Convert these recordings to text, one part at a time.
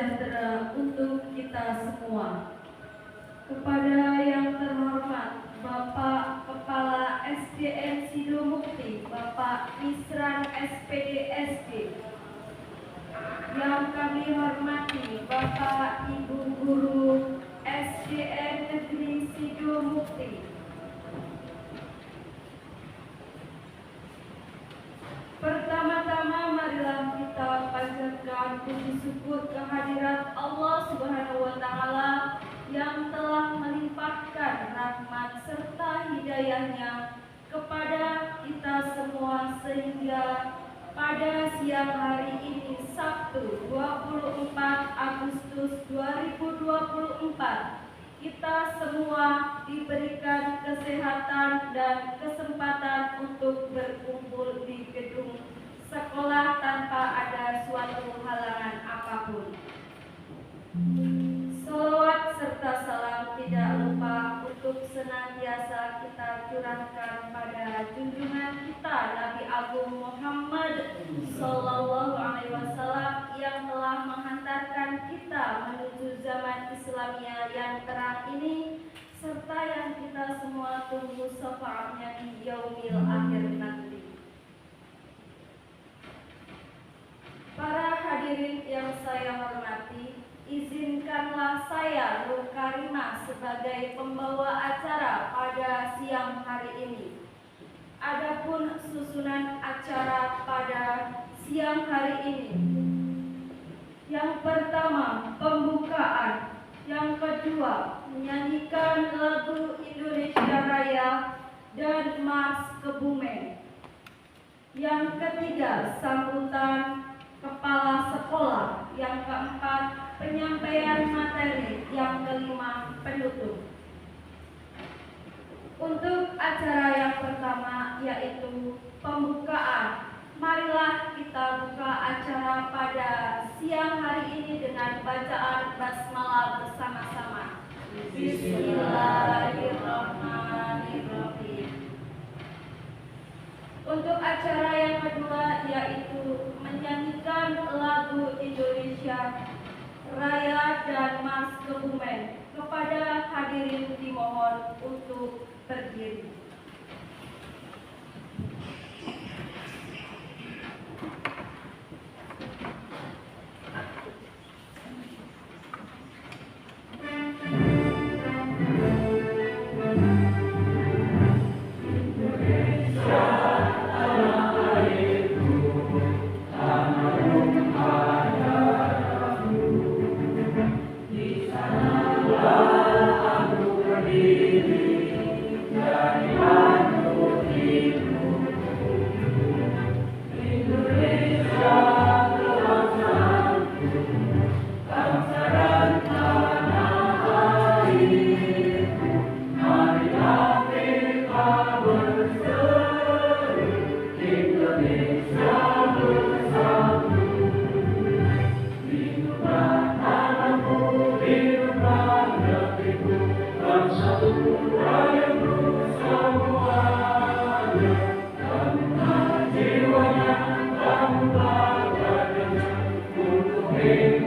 sejahtera untuk kita semua. Kepada yang terhormat Bapak Kepala SDN Sido Mukti, Bapak Misran SPD SD. Yang kami hormati Bapak Ibu Guru SDN Negeri Sido Mukti. Pertama-tama marilah kita panjatkan puji syukur kehadirat Allah Subhanahu wa Ta'ala yang telah melimpahkan rahmat serta hidayahnya kepada kita semua sehingga pada siang hari ini Sabtu 24 Agustus 2024 kita semua diberikan kesehatan dan kesempatan untuk berkumpul di gedung sekolah tanpa ada suatu halangan apapun. Selawat serta salam tidak lupa untuk senantiasa kita curahkan pada junjungan kita Nabi Agung Muhammad Sallallahu Alaihi Wasallam yang telah menghantarkan kita menuju zaman Islamia yang terang ini, serta yang kita semua tunggu syafaatnya di yaumil akhir nanti. Para hadirin yang saya hormati, izinkanlah saya Nur Karimah sebagai pembawa acara pada siang hari ini. Adapun susunan acara pada siang hari ini, yang pertama pembukaan, yang kedua menyanyikan lagu Indonesia Raya dan Mars Kebumen, yang ketiga sambutan kepala sekolah, yang keempat penyampaian materi, yang kelima penutup. Untuk acara yang pertama yaitu pembukaan, marilah kita buka acara pada siang hari ini dengan bacaan basmalah bersama-sama. Bismillahirrahmanirrahim. Untuk acara yang kedua yaitu menyanyikan lagu Indonesia Raya dan Mars Kebumen. Kepada hadirin dimohon untuk berdiri. Amen.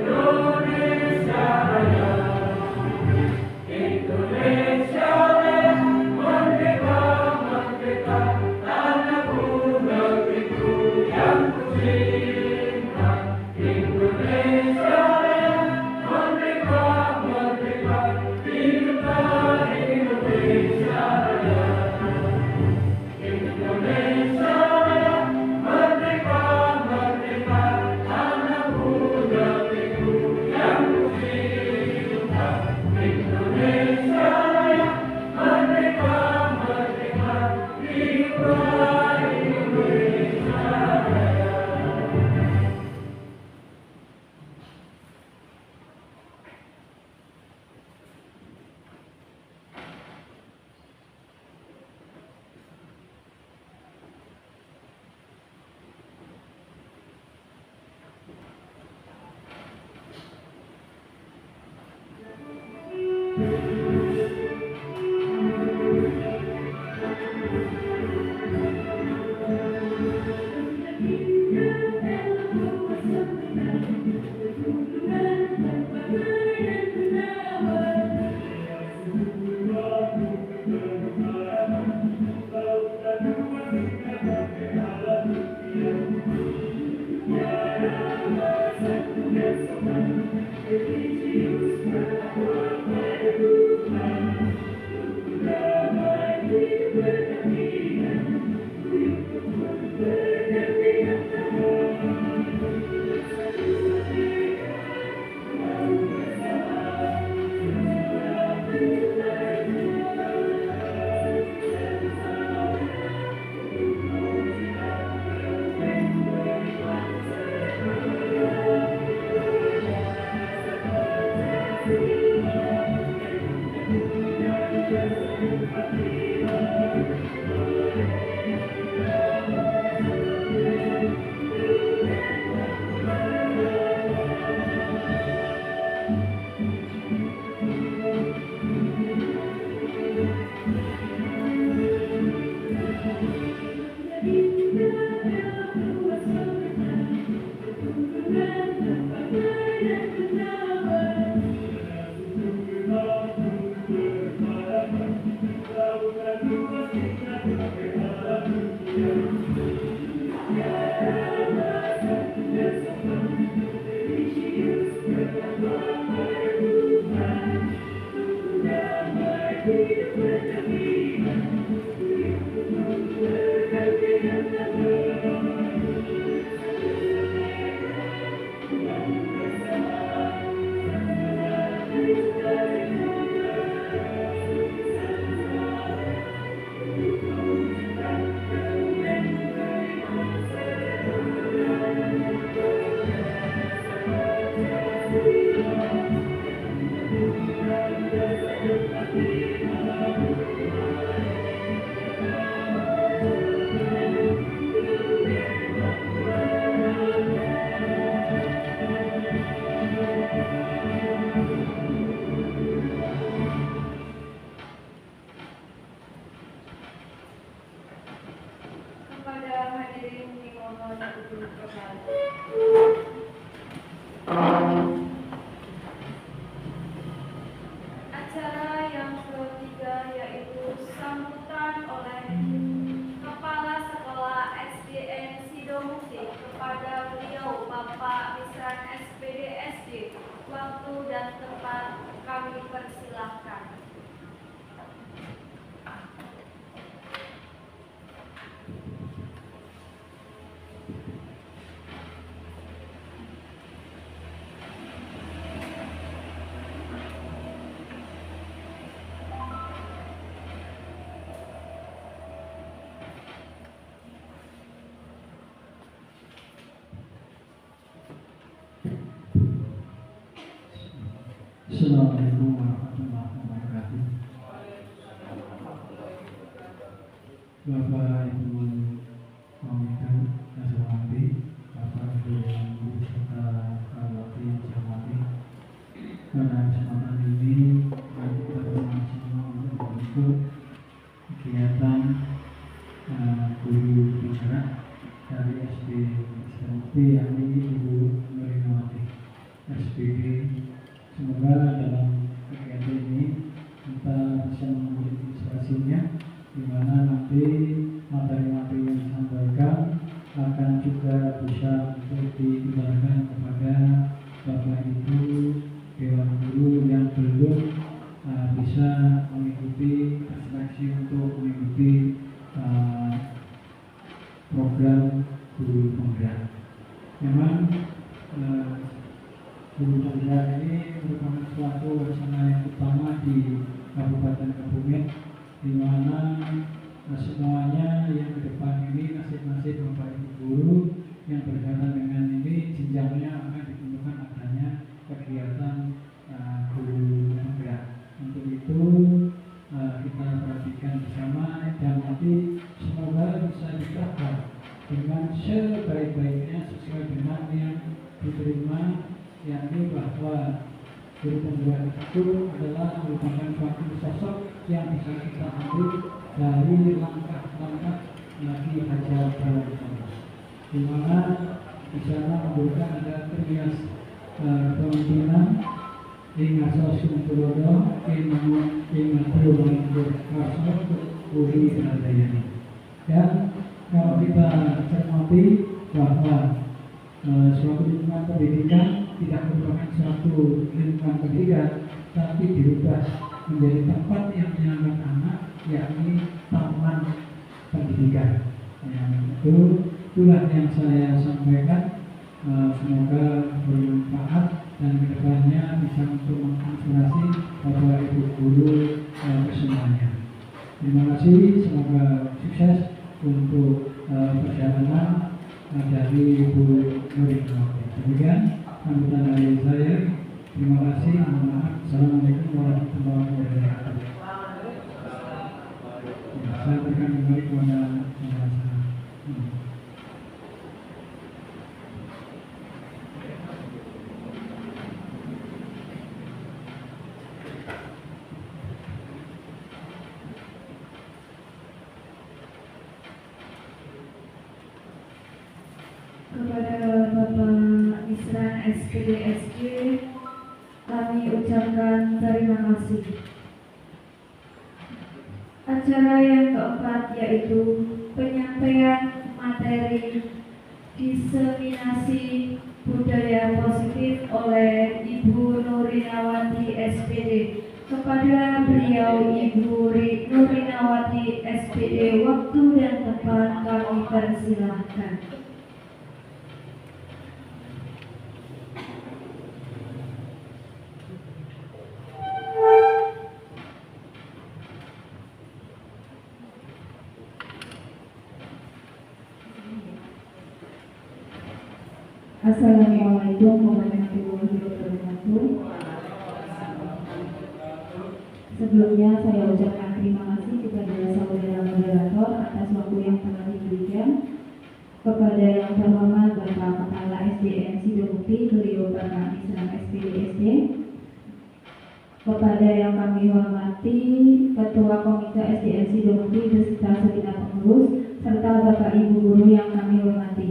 Assalamualaikum warahmatullahi wabarakatuh. Bapak Ibu Komite Nasional, Bapak Ibu Guru serta Kawati Jamati, pada kesempatan ini kami berterima semua untuk mengikut kegiatan guru bicara dari SD SMP yakni Ibu Nurinawati SPD. Semoga dalam kegiatan ini kita bisa mengambil inspirasinya, di mana nanti materi-materi yang disampaikan akan juga bisa untuk diutarakan kepada Bapak Ibu Dewan Guru yang belum bisa mengikuti seleksi untuk mengikuti program guru penggerak. Memang guru penggerak ini merupakan suatu wacana yang utama di Kabupaten Kebumen, di mana semuanya yang ke depan ini nasib-nasib Bapak Ibu guru yang berkaitan dengan ini jenjangnya akan ditentukan adanya kegiatan guru penggerak. Untuk itu kita perhatikan bersama dan nanti semoga bisa diterapkan dengan sebaik-baiknya sesuai dengan yang diterima, yakni bahwa guru penggerak itu adalah merupakan suatu sosok yang bisa kita ambil dari langkah-langkah lagi ajar bersama, di mana di sana memberikan ada trias pemimpinan ingat sosum tulodo ingat tulodo berkasih budi beradayani. Dan kalau kita cermati bahwa suatu lingkungan pendidikan tidak merupakan suatu lingkungan pendidikan, tapi dirubah menjadi tempat yang menyenangkan anak, yakni taman pendidikan. Ya, itulah yang saya sampaikan. Semoga bermanfaat dan kedepannya bisa untuk menginspirasi Bapak Ibu guru kesemuanya. Terima kasih, semoga sukses untuk perjalanan dari Ibu Nurinawati. Demikian sambutan dari saya. Terima kasih. Mohon maaf. Assalamualaikum warahmatullahi wabarakatuh. Ya, saya berikan kembali kepada pembahasan. Kepada Bapak Isran SPDSG kami ucapkan terima kasih. Acara yang keempat yaitu penyampaian materi diseminasi budaya positif oleh Ibu Nurinawati SPD. Kepada beliau Ibu Nurinawati SPD, waktu dan tempat kami persilahkan. Assalamualaikum warahmatullahi wabarakatuh. Sebelumnya saya ucapkan terima kasih kepada saudara moderator atas waktu yang telah diberikan, kepada yang terhormat Bapak Kepala SDN Sidomukti, beliau Bapak Isran SPDSD, kepada yang kami hormati Ketua Komite SDN Sidomukti beserta segenap pengurus, serta Bapak Ibu guru yang kami hormati.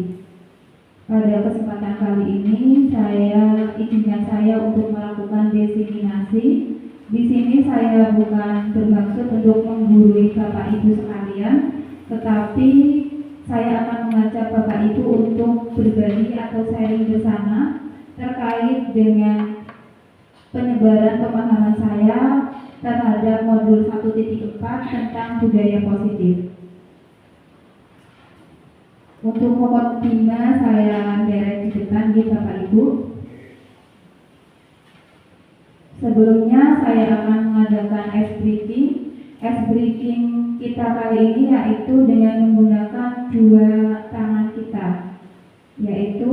Pada kesempatan kali ini izinkan saya untuk melakukan diseminasi. Di sini saya bukan bermaksud untuk menggurui Bapak Ibu sekalian, tetapi saya akan mengajak Bapak Ibu untuk berbagi atau sharing bersama terkait dengan penyebaran pemahaman saya terhadap modul 1.4 tentang budaya positif. Untuk mukadimah saya derek di depan di Bapak Ibu. Sebelumnya saya akan mengadakan ice breaking. Ice breaking kita kali ini yaitu dengan menggunakan dua tangan kita, yaitu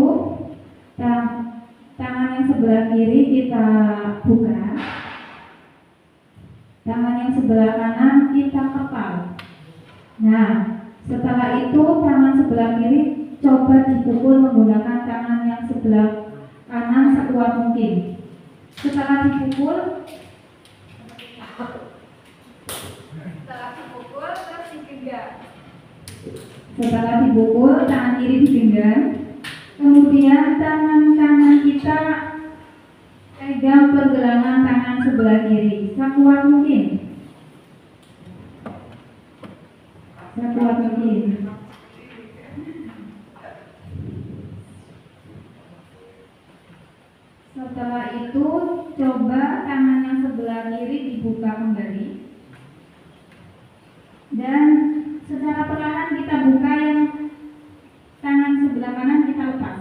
tangan yang sebelah kiri kita buka, tangan yang sebelah kanan kita kepal. Nah, setelah itu tangan sebelah kiri coba dipukul menggunakan tangan yang sebelah kanan sekuat mungkin. Setelah dipukul terus digenggam. Setelah dipukul tangan kiri digenggam, kemudian tangan kanan kita pegang pergelangan tangan sebelah kiri sekuat mungkin. Sekuat mungkin. Setelah itu coba tangan yang sebelah kiri dibuka kembali dan secara perlahan kita buka yang tangan sebelah kanan kita lepas.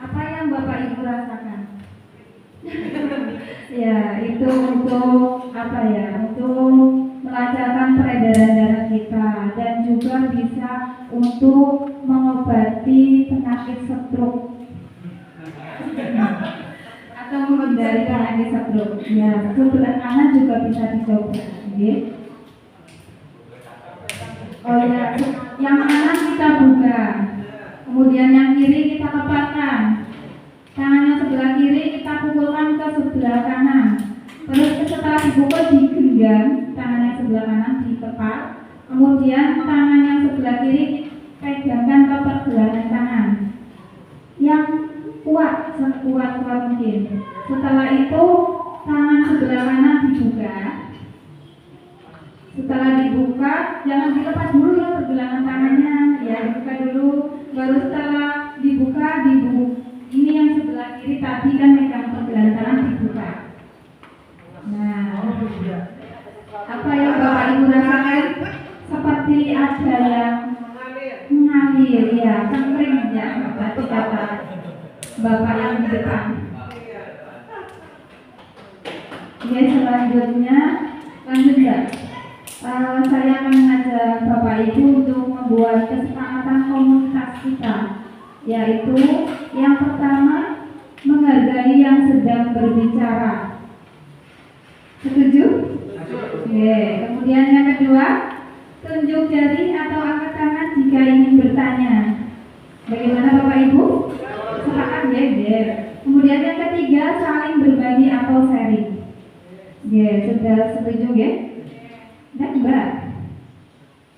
Apa yang Bapak Ibu rasakan? Ya, itu untuk apa ya? Untuk melancarkan peredaran darah kita dan juga bisa untuk mengobati penyakit stroke atau menghindari penyakit stroke. Ya, sebelah kanan juga bisa dicoba. Okay. Oh ya, yang kanan kita buka, kemudian yang kiri kita kepalkan. Tangan yang sebelah kiri kita pukulkan ke sebelah kanan. Terus setelah dipukul digenggam, tangan yang sebelah kanan dikepal. Kemudian tangan yang sebelah kiri pegangkan ke pergelangan tangan yang kuat, sekuat mungkin. Setelah itu tangan sebelah kanan dibuka. Setelah dibuka, jangan dilepas dulu ya pergelangan tangannya, ya dibuka dulu. Baru setelah dibuka, ini yang sebelah Jadi tadi kan megang pembelajaran dibuka. Nah, apa yang Bapak Ibu rasakan? Seperti ada yang mengalir, ya, cengkring ya, tadi kata Bapak yang di depan. Oke, selanjutnya lanjut ya. Saya akan mengajak Bapak Ibu untuk membuat kesepakatan komunitas kita, yaitu yang pertama menghargai yang sedang berbicara. Setuju? Oke. Kemudian yang kedua, tunjuk jari atau angkat tangan jika ingin bertanya. Bagaimana Bapak Ibu? Sepakat ya? Kemudian yang ketiga, saling berbagi atau sharing. Sudah setuju ya? Dan Mbak.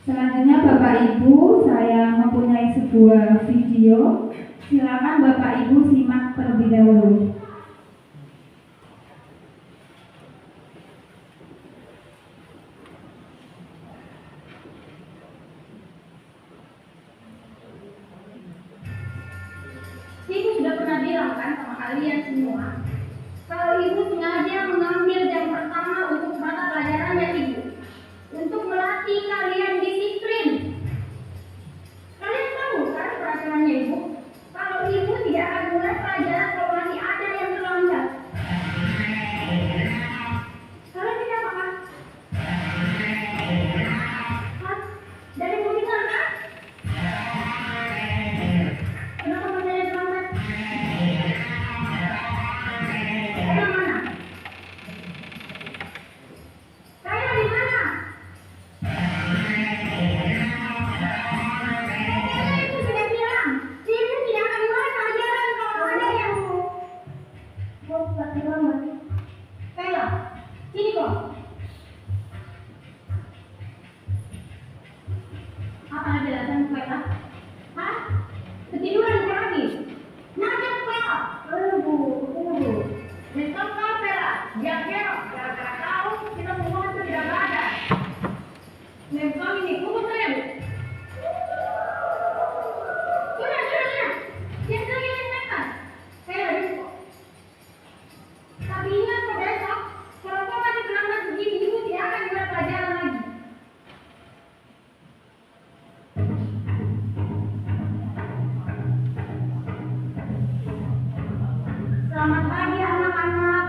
Selanjutnya Bapak Ibu, saya mempunyai sebuah video. Silakan Bapak Ibu simak terlebih dahulu. Ibu sudah pernah bilang kan sama kalian semua, kalau ibu sengaja mengambil jam pertama untuk mata pelajarannya ibu, untuk melatih kalian disiplin. Kalian tahu kan peraturannya ibu? Kalau ibu tidak akan mulai pelajaran kalau masih ada yang terlambat. Kalian tidak apa-apa? Hah? Dari ibu bilang kan? Kenapa masih ada yang terlambat? Saya mana? Saya di mana? Ibu sudah bilang, ibu tidak akan mulai pelajaran kalau ada yang mau terlambat. Kayla, sini kok. Apa ada alasan Kayla? Hah? Ketiduran lagi? Macam Kayla? Tunggu. Besok kau Kayla, jangan gara-gara tahu kita semua itu tidak ada. Besok ini kumpul saya. Sudah. Yang kalian makan. Kayla besok. Tapi ingat kok besok, kalau kau masih terlambat begini, ibu tidak akan mulai pelajaran lagi. Selamat pagi anak-anak.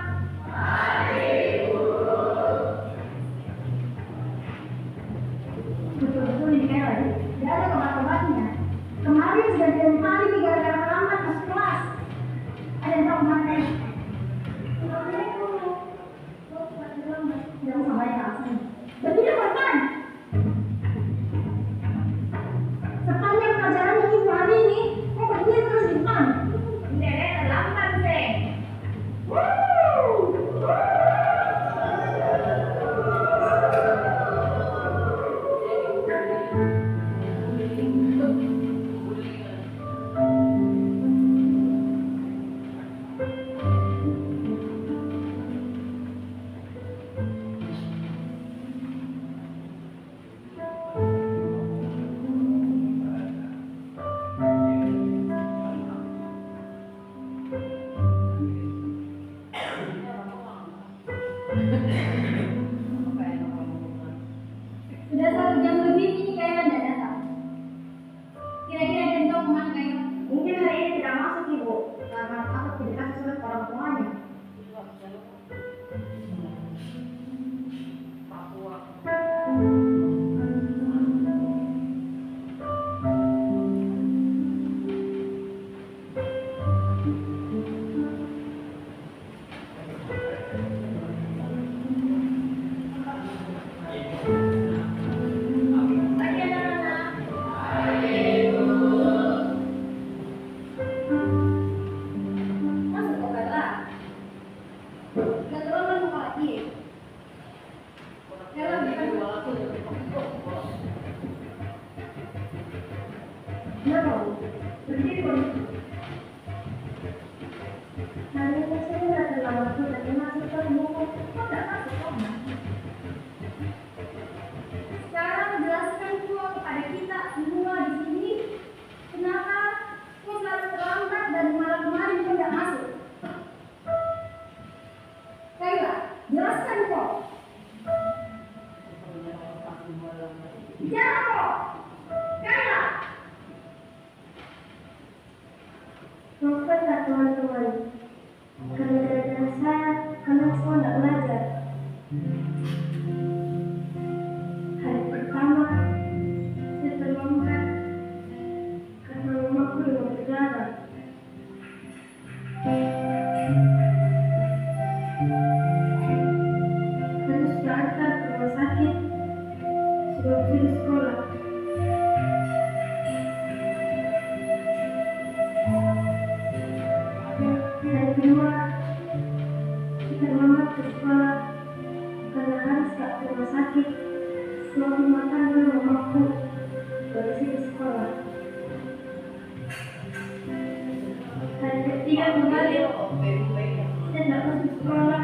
Betul-betul ini Kayla, tidak ada obat-obatnya. Kemarin sudah 2 kali gara-gara terlambat masuk kelas. Ada yang tahu mana? Tidak usah banyak alasan. Betul kan? Sepanjang pelajaran minggu hari ini, kau berdiri terus di depan. Dede terlambat sih. Sudah 1 jam lebih ini Kayla tidak datang. Kira-kira dia tahu kemana Kayla? Mungkin hari ini tidak masuk ibu, karena takut tidak kasih surat ke orang tuanya. Jelaskan kok. Bicara kok. Kaya. Maafkan teman-teman, karena gara-gara saya, kalian semua tidak belajar. Hari pertama, saya terlambat karena mamaku demam berdarah. Harus diantar ke rumah sakit sebelum saya di sekolah. Hari kedua, kita terlambat ke sekolah karena harus ke rumah sakit sebelum makan dulu mamaku baru saya di sekolah. Hari ketiga kembali, saya tidak masuk sekolah.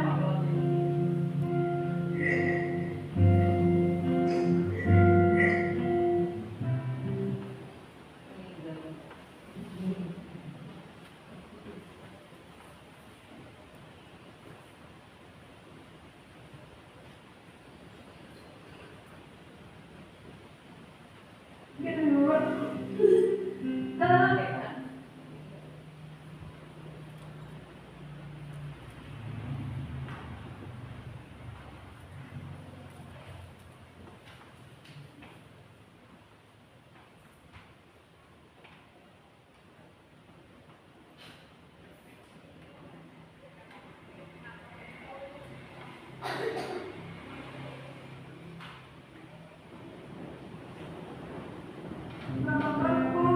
Bapakku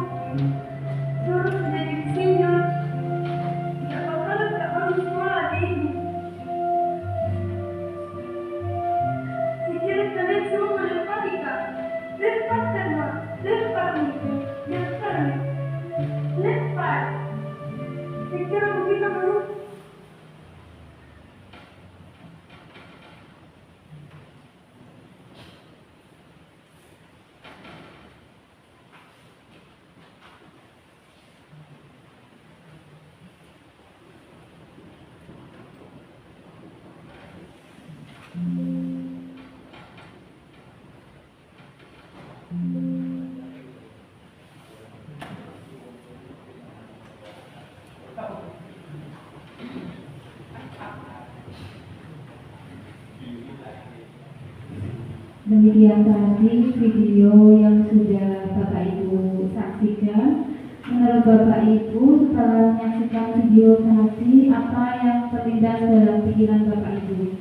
suruh menjadi insinyur. Tidak bakalan tak masuk sekolah lagi. Sekiranya kalian semua melempari kak, lepaskan mak, lempar nih, lempar nih, lempar. Sekira begitu baru. Demikian tadi video yang sudah Bapak Ibu saksikan. Menurut Bapak Ibu, setelah menyaksikan video tadi, apa yang terlintas dalam pikiran Bapak Ibu?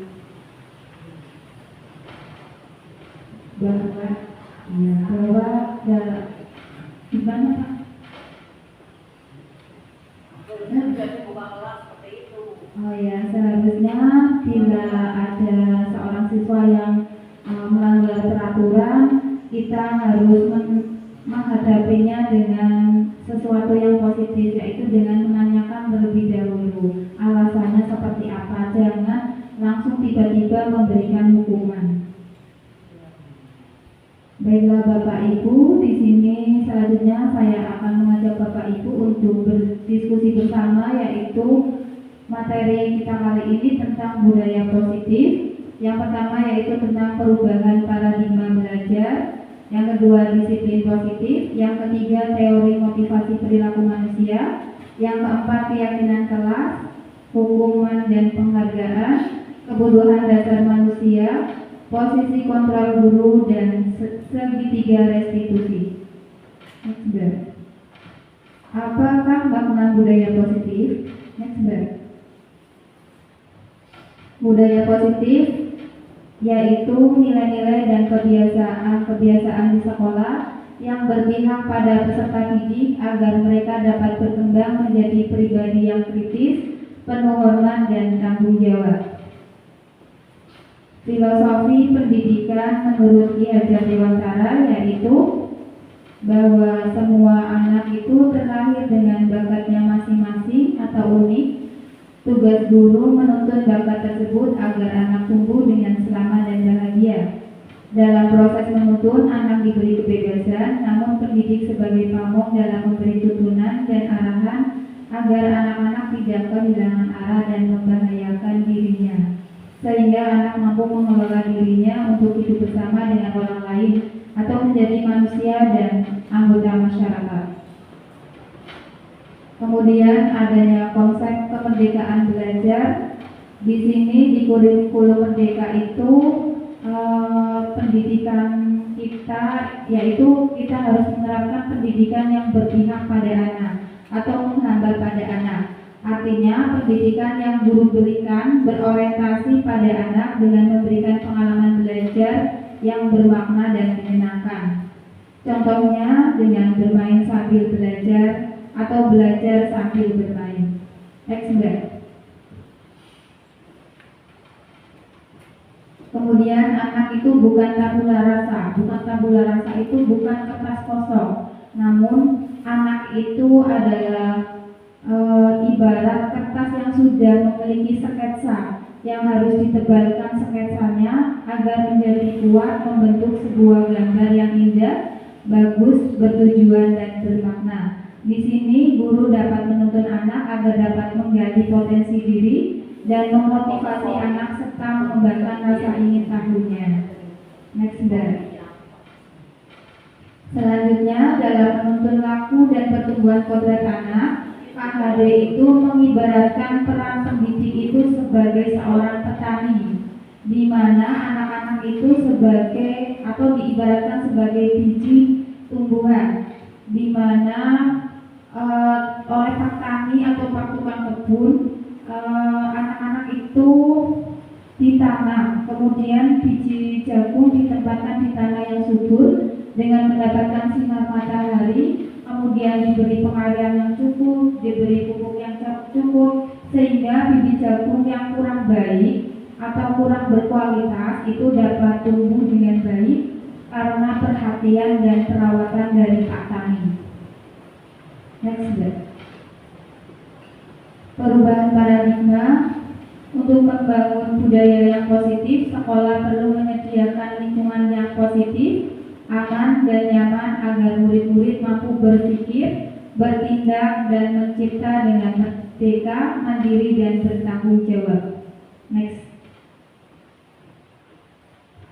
Bahwa gimana Pak? Oh ya, seharusnya bila ada seorang siswa yang melanggar peraturan, kita harus menghadapinya dengan sesuatu yang positif, yaitu dengan menanyakan terlebih dahulu alasannya seperti apa. Jangan langsung tiba-tiba memberikan hukuman. Baiklah Bapak Ibu, di sini selanjutnya saya akan mengajak Bapak Ibu untuk berdiskusi bersama, yaitu materi kita kali ini tentang budaya positif. Yang pertama yaitu tentang perubahan paradigma belajar, yang kedua disiplin positif, yang ketiga teori motivasi perilaku manusia, yang keempat keyakinan kelas, hukuman dan penghargaan, kebutuhan dasar manusia, posisi kontrol guru, dan segitiga restitusi. Apakah makna budaya positif? Budaya positif yaitu nilai-nilai dan kebiasaan di sekolah yang berpihak pada peserta didik agar mereka dapat berkembang menjadi pribadi yang kritis, penuh hormat dan tanggung jawab. Filosofi pendidikan menurut Ki Hajar Dewantara yaitu bahwa semua anak itu terlahir dengan bakatnya masing-masing atau unik. Tugas guru menuntun bakat tersebut agar anak tumbuh dengan selamat dan bahagia. Dalam proses menuntun, anak diberi kebebasan, namun pendidik sebagai pamong dalam memberi tuntunan dan arahan agar anak-anak tidak kehilangan arah dan membahayakan dirinya, sehingga untuk hidup bersama dengan orang lain atau menjadi manusia dan anggota masyarakat. Kemudian adanya konsep kemerdekaan belajar. Di sini di kurikulum merdeka itu pendidikan kita, yaitu kita harus menerapkan pendidikan yang berpihak pada anak atau menghambat pada anak. Artinya pendidikan yang guru berikan berorientasi pada anak dengan memberikan pengalaman belajar yang bermakna dan menyenangkan. Contohnya dengan bermain sambil belajar atau belajar sambil bermain. Next slide. Kemudian anak itu bukan tabula rasa. Bukan tabula rasa itu bukan kertas kosong. Namun anak itu adalah ibarat kertas yang sudah memiliki sketsa yang harus ditebalkan sketsanya agar menjadi kuat membentuk sebuah gambar yang indah, bagus, bertujuan dan bermakna. Di sini guru dapat menuntun anak agar dapat menggali potensi diri dan memotivasi anak serta mengembangkan rasa ingin tahunya. Next slide. Selanjutnya dalam menuntun laku dan pertumbuhan kodrat anak, KHD itu mengibaratkan peran pendidik itu sebagai seorang petani, di mana anak-anak itu sebagai atau diibaratkan sebagai biji tumbuhan, di mana oleh pak tani atau pak tukang kebun anak-anak itu ditanam, kemudian biji jagung ditempatkan di tanah yang subur dengan mendapatkan sinar matahari, kemudian diberi pengairan yang cukup, diberi pupuk yang cukup, sehingga bibit jagung yang kurang baik atau kurang berkualitas itu dapat tumbuh dengan baik karena perhatian dan perawatan dari pak tani. Next slide. Perubahan paradigma. Untuk membangun budaya yang positif, sekolah perlu menyediakan lingkungan yang positif, aman dan nyaman agar murid-murid mampu berpikir, bertindak dan mencipta dengan merdeka, mandiri dan bertanggung jawab. Next.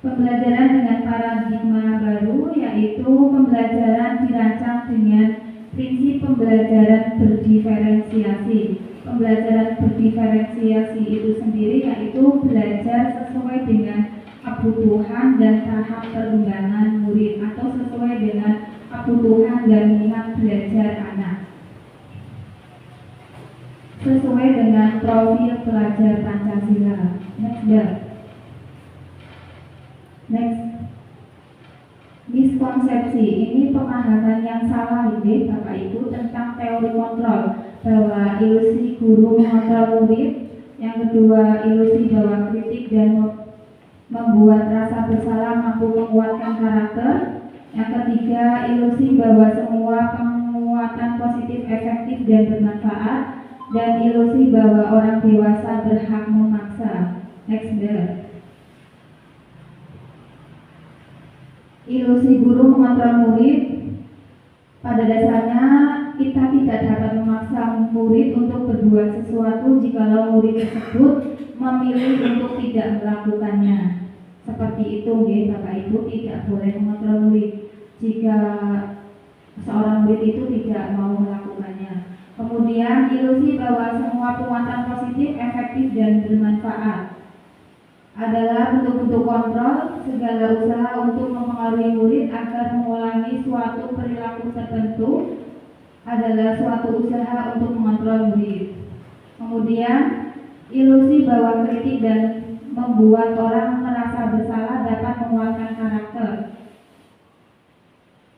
Pembelajaran dengan paradigma baru, yaitu pembelajaran dirancang dengan prinsip pembelajaran berdiferensiasi. Pembelajaran berdiferensiasi itu sendiri yaitu belajar sesuai dengan kebutuhan dan tahap perkembangan murid atau sesuai dengan kebutuhan dan minat belajar anak, sesuai dengan profil pelajar Pancasila. Next. Miskonsepsi, ini pemahaman yang salah ini Bapak Ibu tentang teori kontrol, bahwa ilusi guru mengontrol murid, yang kedua ilusi bahwa kritik dan membuat rasa bersalah mampu menguatkan karakter, yang ketiga ilusi bahwa semua penguatan positif efektif dan bermanfaat, dan ilusi bahwa orang dewasa berhak memaksa. Next slide. Ilusi guru mengontrol murid, pada dasarnya kita tidak dapat memaksa murid untuk berbuat sesuatu jikalau murid tersebut memilih untuk tidak melakukannya. Seperti itu, Bapak Ibu, tidak boleh mengontrol murid jika seorang murid itu tidak mau melakukannya. Kemudian ilusi bahwa semua penguatan positif, efektif dan bermanfaat adalah bentuk-bentuk kontrol segala usaha untuk mempengaruhi murid agar mengulangi suatu perilaku tertentu adalah suatu usaha untuk mengontrol murid. Kemudian ilusi bahwa kritik dan membuat orang merasa bersalah dapat menguatkan karakter.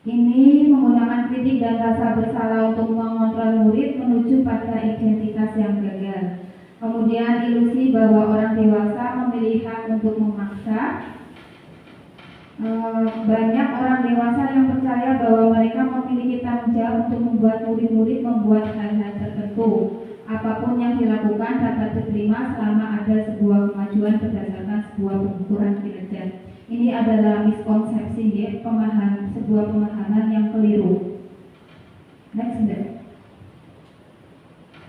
Ini menggunakan kritik dan rasa bersalah untuk mengontrol murid menuju pada identitas yang gagal. Kemudian ilusi bahwa orang dewasa memiliki hak untuk memaksa. Banyak orang dewasa yang percaya bahwa mereka memiliki tanggung jawab untuk membuat murid-murid membuat hal-hal tertentu. Apapun yang dilakukan dapat diterima selama ada sebuah kemajuan berdasarkan sebuah pengukuran kinerja. Ini adalah miskonsepsi, sebuah pemahaman yang keliru. Next slide.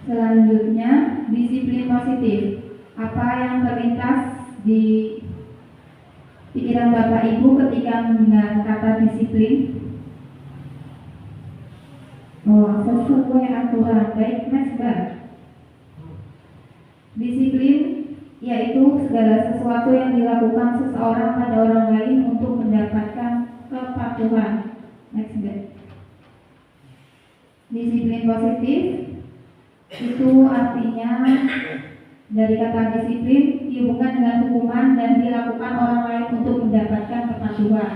Selanjutnya, disiplin positif. Apa yang terlintas di Pikiran Bapak Ibu ketika mendengar kata disiplin? Oh, sesuai aturan. Baik, Mas Mbak. Disiplin yaitu segala sesuatu yang dilakukan seseorang pada orang lain untuk mendapatkan kepatuhan. Next Mbak. Disiplin positif itu artinya dari kata disiplin dihubungkan dengan hukuman dan dilakukan orang lain untuk mendapatkan kepatuhan.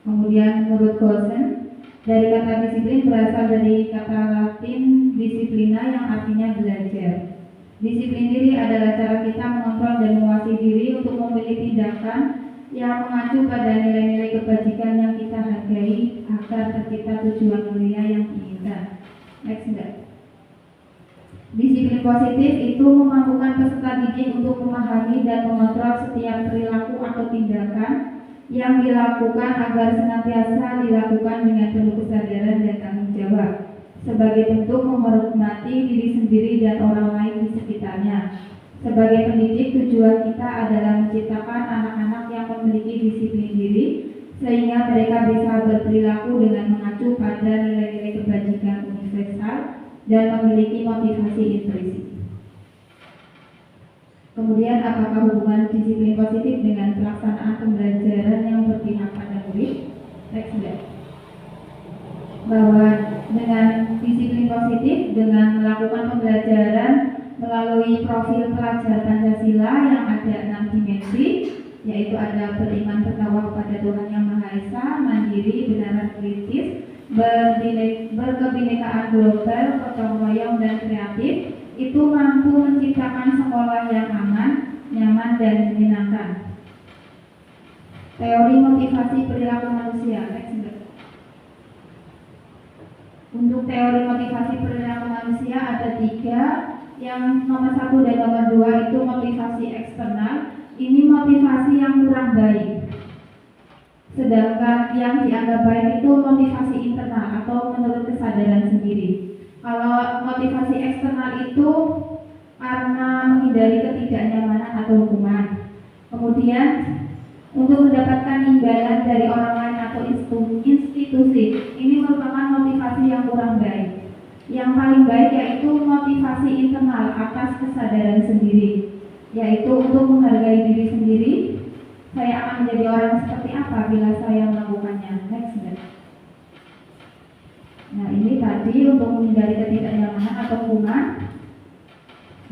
Kemudian menurut Gosen, dari kata disiplin berasal dari kata Latin disiplina yang artinya belajar. Disiplin diri adalah cara kita mengontrol dan menguasai diri untuk memilih tindakan yang mengacu pada nilai-nilai kebajikan yang kita hargai agar tercipta tujuan mulia yang diinginkan. Next Mbak. Disiplin positif itu memampukan peserta didik untuk memahami dan mengontrol setiap perilaku atau tindakan yang dilakukan agar senantiasa dilakukan dengan penuh kesadaran dan tanggung jawab sebagai bentuk menghormati diri sendiri dan orang lain di sekitarnya. Sebagai pendidik, tujuan kita adalah menciptakan anak-anak yang memiliki disiplin diri sehingga mereka bisa berperilaku dengan mengacu pada nilai-nilai kebajikan universal dan memiliki motivasi intrinsik. Kemudian, apakah hubungan disiplin positif dengan pelaksanaan pembelajaran yang berpihak pada murid? Next Mbak. Bahwa dengan disiplin positif, dengan melakukan pembelajaran melalui profil pelajar Pancasila yang ada 6 dimensi, yaitu ada beriman bertakwa kepada Tuhan Yang Maha Esa, mandiri, benar kritis, berkebinekaan global, gotong royong dan kreatif, itu mampu menciptakan sekolah yang aman, nyaman dan menyenangkan. Teori motivasi perilaku manusia. Untuk teori motivasi perilaku manusia ada 3. Yang nomor 1 dan nomor 2 itu motivasi eksternal. Ini motivasi yang kurang baik. Sedangkan yang dianggap baik itu motivasi internal atau menurut kesadaran sendiri. Kalau motivasi eksternal itu karena menghindari ketidaknyamanan atau hukuman. Kemudian untuk mendapatkan imbalan dari orang lain atau institusi, ini merupakan motivasi yang kurang baik. Yang paling baik yaitu motivasi internal atas kesadaran sendiri, yaitu untuk menghargai diri sendiri. Saya akan menjadi orang seperti apa bila saya melakukannya. Next Mbak. Nah, ini tadi untuk menghindari ketidaknyamanan atau hukuman.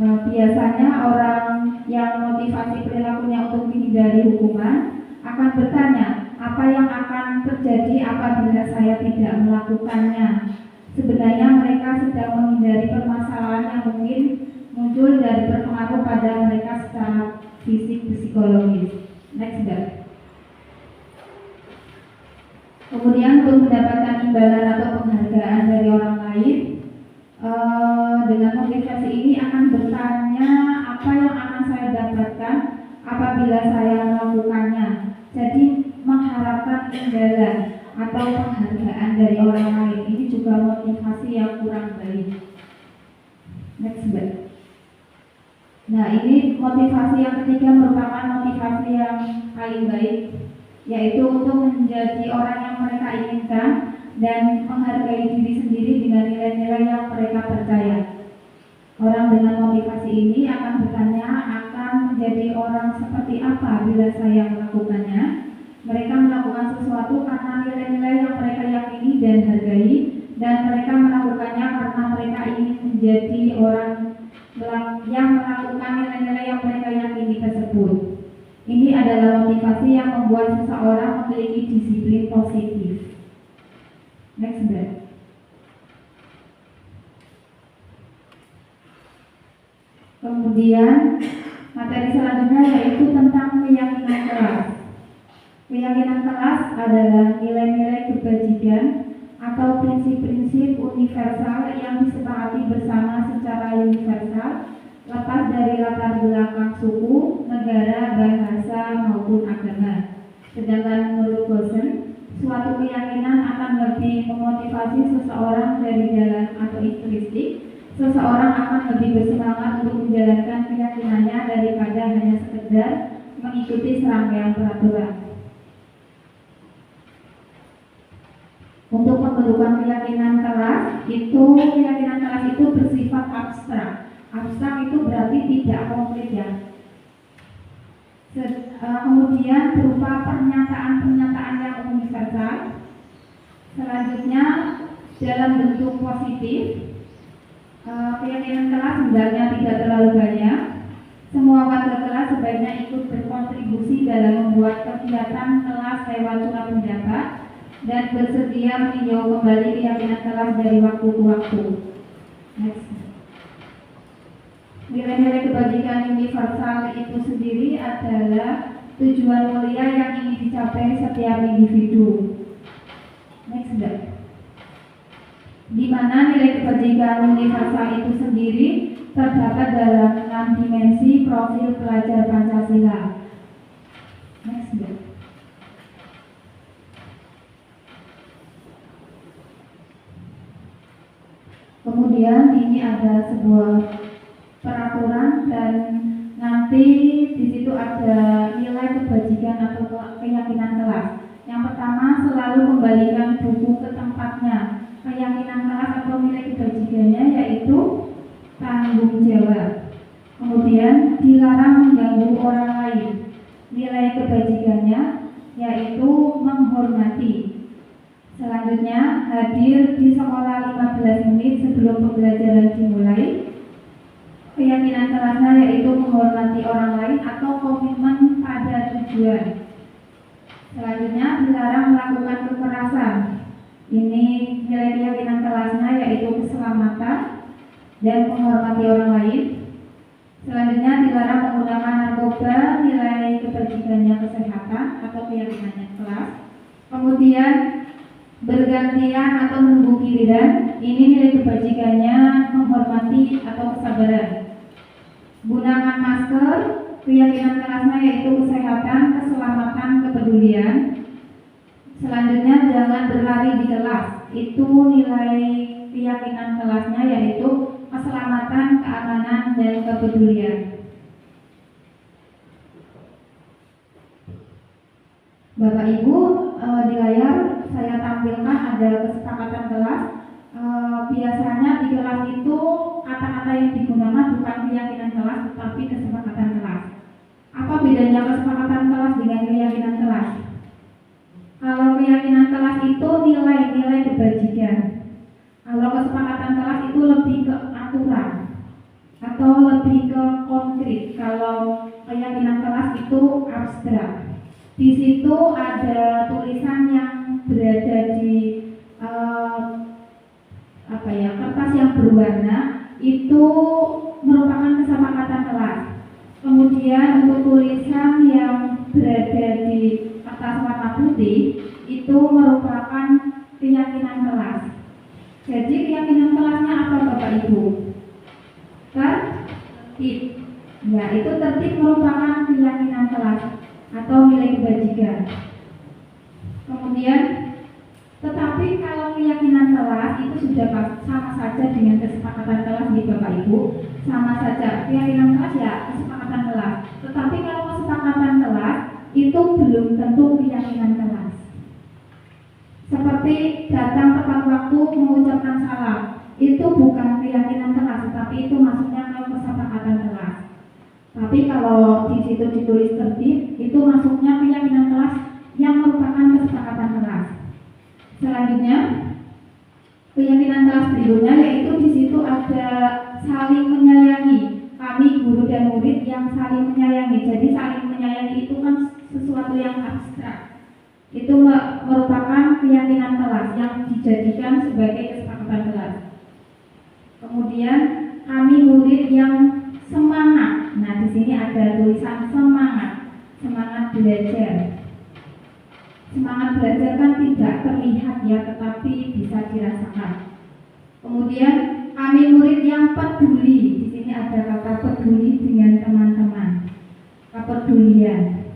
Nah, biasanya orang yang motivasi perilakunya untuk menghindari hukuman akan bertanya, apa yang akan terjadi apabila saya tidak melakukannya? Sebenarnya mereka sedang menghindari permasalahan yang mungkin muncul dari berpengaruh pada mereka secara fisik psikologis. Next Mbak. Kemudian untuk mendapatkan imbalan atau penghargaan dari orang lain, dengan motivasi ini akan bertanya apa yang akan saya dapatkan apabila saya melakukannya. Jadi mengharapkan imbalan atau penghargaan dari orang lain ini juga motivasi yang kurang baik. Next Mbak. Nah, ini motivasi yang ketiga merupakan motivasi yang paling baik, yaitu untuk menjadi orang yang mereka inginkan dan menghargai diri sendiri dengan nilai-nilai yang mereka percaya. Orang dengan motivasi ini akan bertanya, akan menjadi orang seperti apa bila saya melakukannya. Mereka melakukan sesuatu karena nilai-nilai yang mereka yakini dan hargai, dan mereka melakukannya karena mereka ingin menjadi orang yang melakukan nilai-nilai yang mereka yakini tersebut. Ini adalah motivasi yang membuat seseorang memiliki disiplin positif. Next Mbak. Kemudian materi selanjutnya yaitu tentang keyakinan kelas. Keyakinan kelas adalah nilai-nilai kebajikan atau prinsip-prinsip universal yang disepakati bersama secara universal, lepas dari latar belakang suku, negara, bahasa, maupun agama. Sedangkan menurut Gosen, suatu keyakinan akan lebih memotivasi seseorang dari jalan atau intrinsik. Seseorang akan lebih bersemangat untuk menjalankan keyakinannya daripada hanya sekedar mengikuti serangkaian peraturan. pembentukan keyakinan kelas itu bersifat abstrak. Abstrak itu berarti tidak konkret ya. Kemudian berupa pernyataan-pernyataan yang universal. Selanjutnya dalam bentuk positif. Keyakinan kelas sebenarnya tidak terlalu banyak. Semua warga kelas sebaiknya ikut berkontribusi dalam membuat kegiatan kelas lewat surat pendapat dan bersedia meninjau kembali keyakinan kelas dari waktu ke waktu. Next. Nilai-nilai kebajikan universal itu sendiri adalah tujuan mulia yang ingin dicapai setiap individu. Next. Di mana nilai kebajikan universal itu sendiri terdapat dalam 6 dimensi profil pelajar Pancasila. Next. Kemudian ini ada sebuah peraturan dan nanti di situ ada nilai kebajikan atau keyakinan kelas. Yang pertama, selalu kembalikan buku ke tempatnya. Keyakinan kelas atau nilai kebajikannya yaitu tanggung jawab. Kemudian dilarang mengganggu orang lain. Nilai kebajikannya yaitu menghormati. Selanjutnya, hadir di sekolah 15 menit sebelum pembelajaran dimulai. Keyakinan kelasnya yaitu menghormati orang lain atau komitmen pada tujuan. Selanjutnya, dilarang melakukan kekerasan. Ini nilai keyakinan kelasnya yaitu keselamatan dan menghormati orang lain. Selanjutnya, dilarang menggunakan narkoba. Nilai kebajikannya kesehatan atau keyakinannya kelas. Kemudian bergantian atau menunggu giliran. Ini nilai kebajikannya menghormati atau kesabaran. Gunakan masker. Keyakinan kelasnya yaitu kesehatan, keselamatan, kepedulian. Selanjutnya, jangan berlari di kelas. Itu nilai keyakinan kelasnya yaitu keselamatan, keamanan, dan kepedulian. Bapak Ibu, di layar saya tampilkan ada kesepakatan kelas. Biasanya di kelas itu kata-kata yang digunakan bukan keyakinan kelas tetapi kesepakatan kelas. Apa bedanya kesepakatan kelas dengan keyakinan kelas? Kalau keyakinan kelas itu nilai-nilai kebajikan. Kalau kesepakatan kelas itu lebih ke aturan atau lebih ke konkret. Kalau keyakinan kelas itu abstrak. Di situ ada tulisan yang berada di kertas yang berwarna, itu merupakan kesepakatan kelas. Kemudian untuk tulisan yang berada di kertas warna putih itu merupakan keyakinan kelas. Jadi keyakinan kelasnya apa Bapak Ibu? Tertib. Ya, itu tertib merupakan keyakinan kelas atau nilai kebajikan. Kemudian, tetapi kalau keyakinan kelas itu sudah sama saja dengan kesepakatan kelas di Bapak Ibu, sama saja keyakinan kelas ya kesepakatan kelas. Tetapi kalau kesepakatan kelas itu belum tentu keyakinan kelas. Seperti datang tepat waktu mengucapkan salam, itu bukan keyakinan kelas, tetapi itu masuknya ke kesepakatan kelas. Tapi kalau di situ ditulis tertib, itu masuknya keyakinan kelas yang merupakan kesepakatan kelas. Selanjutnya, keyakinan kelas berikutnya yaitu di situ ada saling menyayangi. Kami guru dan murid yang saling menyayangi. Jadi saling menyayangi itu kan sesuatu yang abstrak. Itu merupakan keyakinan kelas yang dijadikan sebagai kesepakatan kelas. Kemudian kami murid yang semangat. Nah, di sini ada tulisan semangat, semangat belajar. Semangat belajar kan tidak terlihat ya, tetapi bisa dirasakan. Kemudian kami murid yang peduli. Di sini ada kata peduli dengan teman-teman. Kepedulian.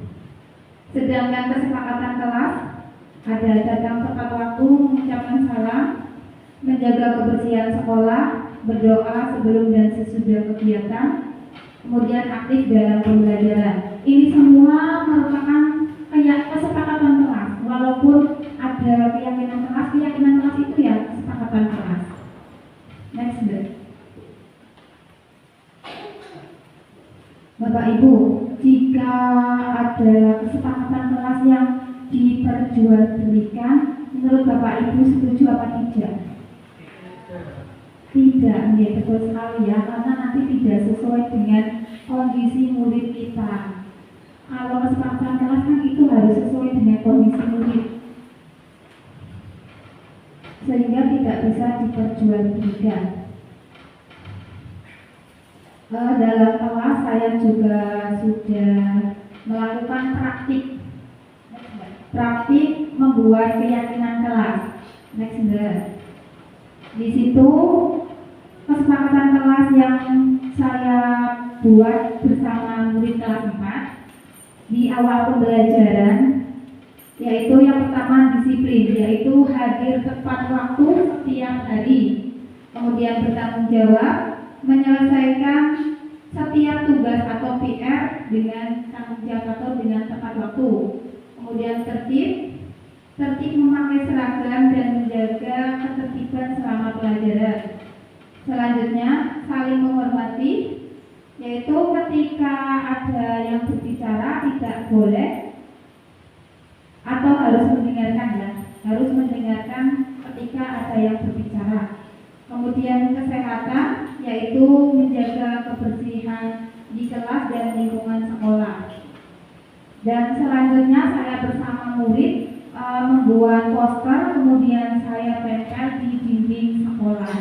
Sedangkan kesepakatan kelas ada datang tepat waktu, mengucapkan salam, menjaga kebersihan sekolah, berdoa sebelum dan sesudah kegiatan, kemudian aktif dalam pembelajaran. Ini semua merupakan kesepakatan kelas. Walaupun ada keyakinan kelas itu Ibu, jika ada kesepakatan kelas yang diperjualbelikan, menurut Bapak Ibu setuju apa tidak? Tidak, ya betul sekali ya, karena nanti tidak sesuai dengan kondisi murid kita. Kalau kesepakatan kelas kan itu harus sesuai dengan kondisi murid, sehingga tidak bisa diperjualbelikan. Dalam kelas saya juga sudah melakukan praktik membuat keyakinan kelas. Next, di situ kesepakatan kelas yang saya buat bersama murid kelas 4 di awal pembelajaran, yaitu yang pertama disiplin, yaitu hadir tepat waktu setiap hari, kemudian bertanggung jawab, menyelesaikan setiap tugas atau PR dengan tanggung jawab atau dengan tepat waktu, kemudian tertib memakai seragam dan menjaga ketertiban selama pelajaran. Selanjutnya saling menghormati, yaitu ketika ada yang berbicara tidak boleh atau harus mendengarkan ya, harus mendengarkan ketika ada yang berbicara. Kemudian kesehatan, yaitu menjaga kebersihan di kelas dan lingkungan sekolah. Dan selanjutnya saya bersama murid membuat poster, kemudian saya tempel di dinding sekolah.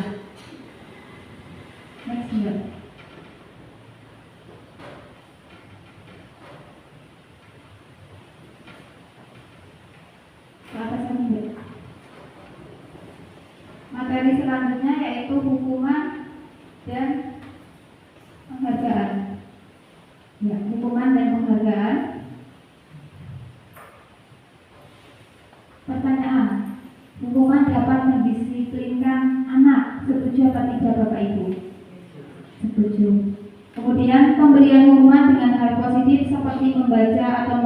Next, Mbak. Materi selanjutnya yaitu hukuman dan penghargaan. Ya, hukuman dan penghargaan. Pertanyaan: hukuman dapat mendisiplinkan anak, setuju atau tidak Bapak Ibu? Setuju. Kemudian pemberian hukuman dengan hal positif seperti membaca atau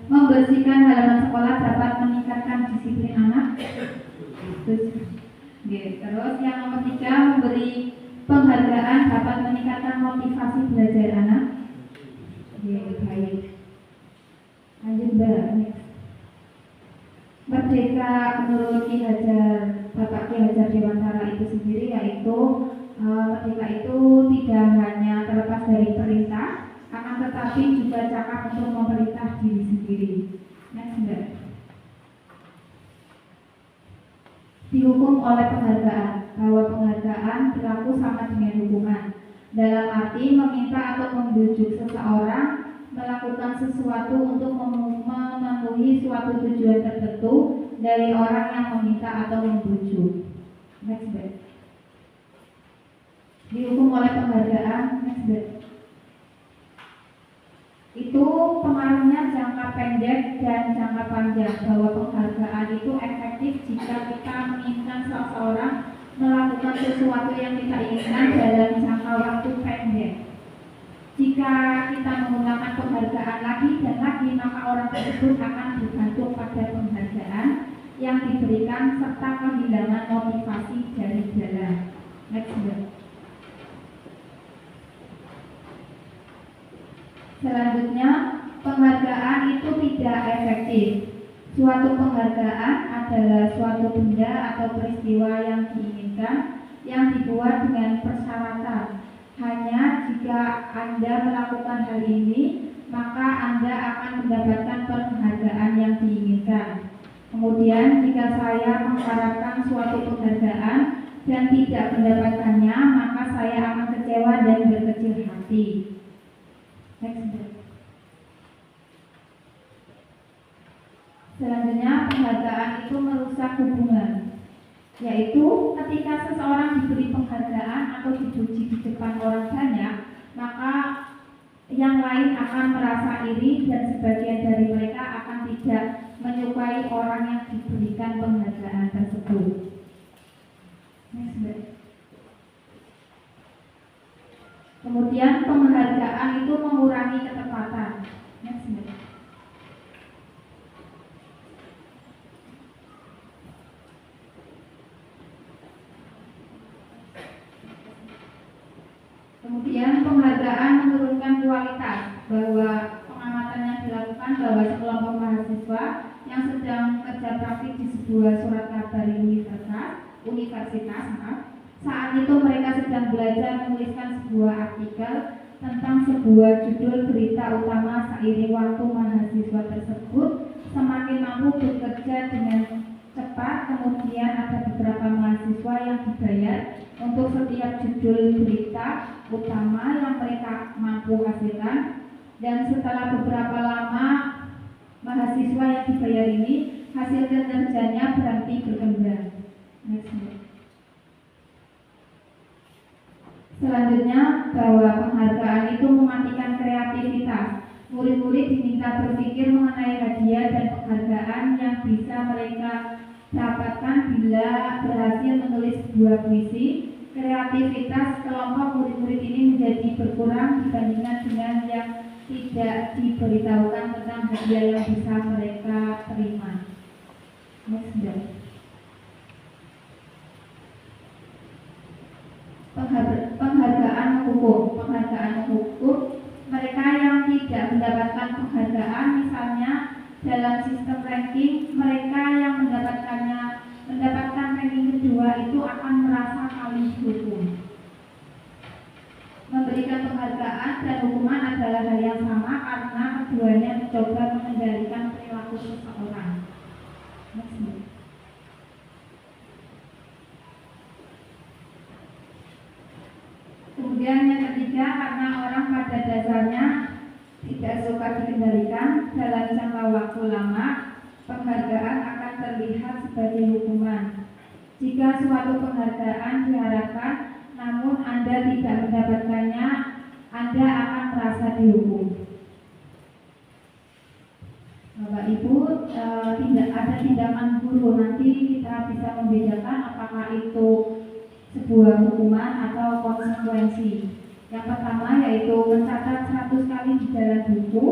membersihkan halaman sekolah dapat meningkatkan disiplin anak. Terus yang nomor 3, memberi penghargaan dapat meningkatkan motivasi belajar anak. Baik. Lanjut Mbak. Merdeka menurut Bapak Ki Hajar Dewantara itu sendiri, yaitu merdeka itu tidak hanya terlepas dari perintah, akan tetapi juga cakap untuk memerintah diri sendiri. Next, Mbak. Dihukum oleh penghargaan, bahwa penghargaan berlaku sama dengan hukuman, dalam arti meminta atau membujuk seseorang melakukan sesuatu untuk memenuhi suatu tujuan tertentu dari orang yang meminta atau membujuk. Next, Mbak. Dihukum oleh penghargaan. Next, Mbak. Itu pengaruhnya jangka pendek dan jangka panjang, bahwa penghargaan itu efektif jika kita menginginkan seseorang melakukan sesuatu yang kita inginkan dalam jangka waktu pendek. Jika kita menggunakan penghargaan lagi dan lagi, maka orang tersebut akan bergantung pada penghargaan yang diberikan serta kehilangan motivasi dari jalan. Next, Mbak. Selanjutnya, penghargaan itu tidak efektif. Suatu penghargaan adalah suatu benda atau peristiwa yang diinginkan, yang dibuat dengan persyaratan. Hanya jika Anda melakukan hal ini, maka Anda akan mendapatkan penghargaan yang diinginkan. Kemudian, jika saya mengharapkan suatu penghargaan dan tidak mendapatkannya, maka saya akan kecewa dan berkecil hati. Selanjutnya, penghargaan itu merusak hubungan, yaitu ketika seseorang diberi penghargaan atau dipuji di depan orang banyak, maka yang lain akan merasa iri dan sebagian dari mereka akan tidak menyukai orang yang diberikan penghargaan tersebut. Kemudian penghargaan itu mengurangi ketepatan. Kemudian penghargaan menurunkan kualitas. sebuah surat kabar universitas. Saat itu mereka sedang belajar menuliskan sebuah artikel tentang sebuah judul berita utama. Seiring waktu, mahasiswa tersebut semakin mampu bekerja dengan cepat. Kemudian ada beberapa mahasiswa yang dibayar untuk setiap judul berita utama yang mereka mampu hasilkan. Dan setelah beberapa lama, mahasiswa yang dibayar ini hasil kerjanya berhenti berkembang. Selanjutnya, bahwa penghargaan itu mematikan kreativitas. Murid-murid diminta berpikir mengenai hadiah dan penghargaan yang bisa mereka dapatkan bila berhasil menulis sebuah puisi. Kreativitas kelompok murid-murid ini menjadi berkurang dibandingkan dengan yang tidak diberitahukan tentang hadiah yang bisa mereka terima. Penghargaan hukum. Mereka yang tidak mendapatkan penghargaan, misalnya dalam sistem ranking, mereka yang mendapatkan ranking kedua itu akan merasa paling dihukum. Memberikan penghargaan dan hukuman adalah hal yang sama karena keduanya mencoba mengendalikan perilaku seseorang. Kemudian yang ketiga, karena orang pada dasarnya tidak suka dikendalikan dalam jangka waktu lama, penghargaan akan terlihat sebagai hukuman. Jika suatu penghargaan diharapkan namun Anda tidak mendapatkannya, Anda akan merasa dihukum. Bapak Ibu, tidak ada tindakan guru. Nanti kita bisa membedakan apakah itu sebuah hukuman atau konsekuensi. Yang pertama yaitu mencatat 100 kali di dalam buku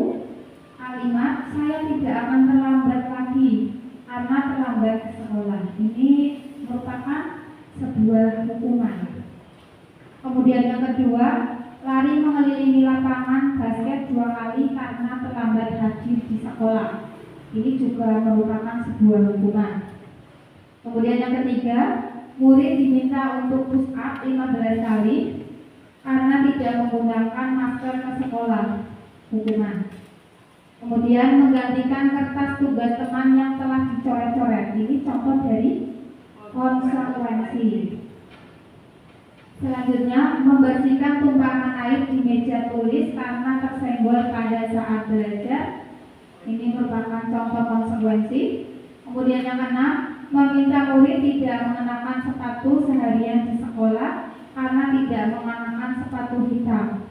kalimat "saya tidak akan terlambat lagi karena terlambat ke sekolah". Ini merupakan sebuah hukuman. Kemudian yang kedua, lari mengelilingi lapangan basket 2 kali karena terlambat hadir di sekolah. Ini juga merupakan sebuah hukuman. Kemudian yang ketiga, murid diminta untuk push up 15 kali karena tidak menggunakan masker ke sekolah. Hukuman. Kemudian menggantikan kertas tugas teman yang telah dicoret-coret. Ini contoh dari konsekuensi. Selanjutnya, membersihkan tumpahan air di meja tulis karena tersenggol pada saat belajar. Ini merupakan contoh konsekuensi. Kemudian yang keenam, meminta murid tidak mengenakan sepatu seharian di sekolah karena tidak mengenakan sepatu hitam.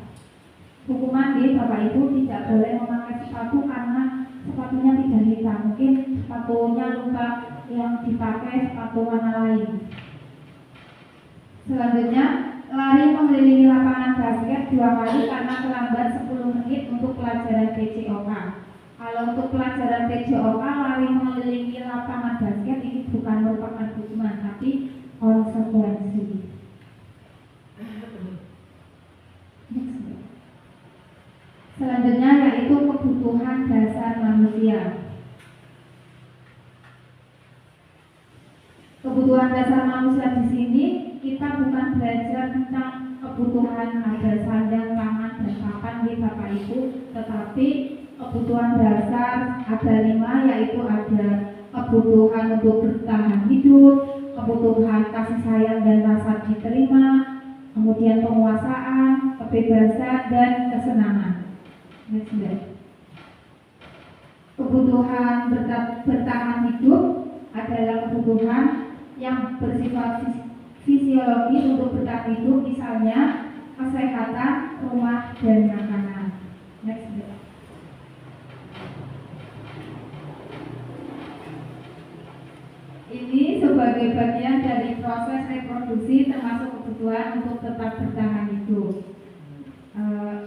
Hukuman di Bapak Ibu tidak boleh memakai sepatu karena sepatunya tidak hitam. Mungkin sepatunya lupa yang dipakai sepatu warna lain. Selanjutnya, lari mengelilingi lapangan basket 2 kali karena terlambat 10 menit untuk pelajaran PJOK. Kalau untuk pelajaran PJOK, lari mengelilingi lapangan basket ini bukan merupakan hukuman, tapi konsekuensi. Selanjutnya yaitu kebutuhan dasar manusia. Kebutuhan dasar manusia di sini kita bukan belajar tentang kebutuhan ada sandang, pangan, dan papan di Bapak Ibu, tetapi kebutuhan dasar ada 5, yaitu ada kebutuhan untuk bertahan hidup, kebutuhan kasih sayang dan rasa diterima, kemudian penguasaan, kebebasan, dan kesenangan. Kebutuhan bertahan hidup adalah kebutuhan yang bersifat fisiologis untuk bertahan hidup, misalnya kesehatan, rumah, dan makanan. Ini sebagai bagian dari proses reproduksi termasuk kebutuhan untuk tetap bertahan hidup.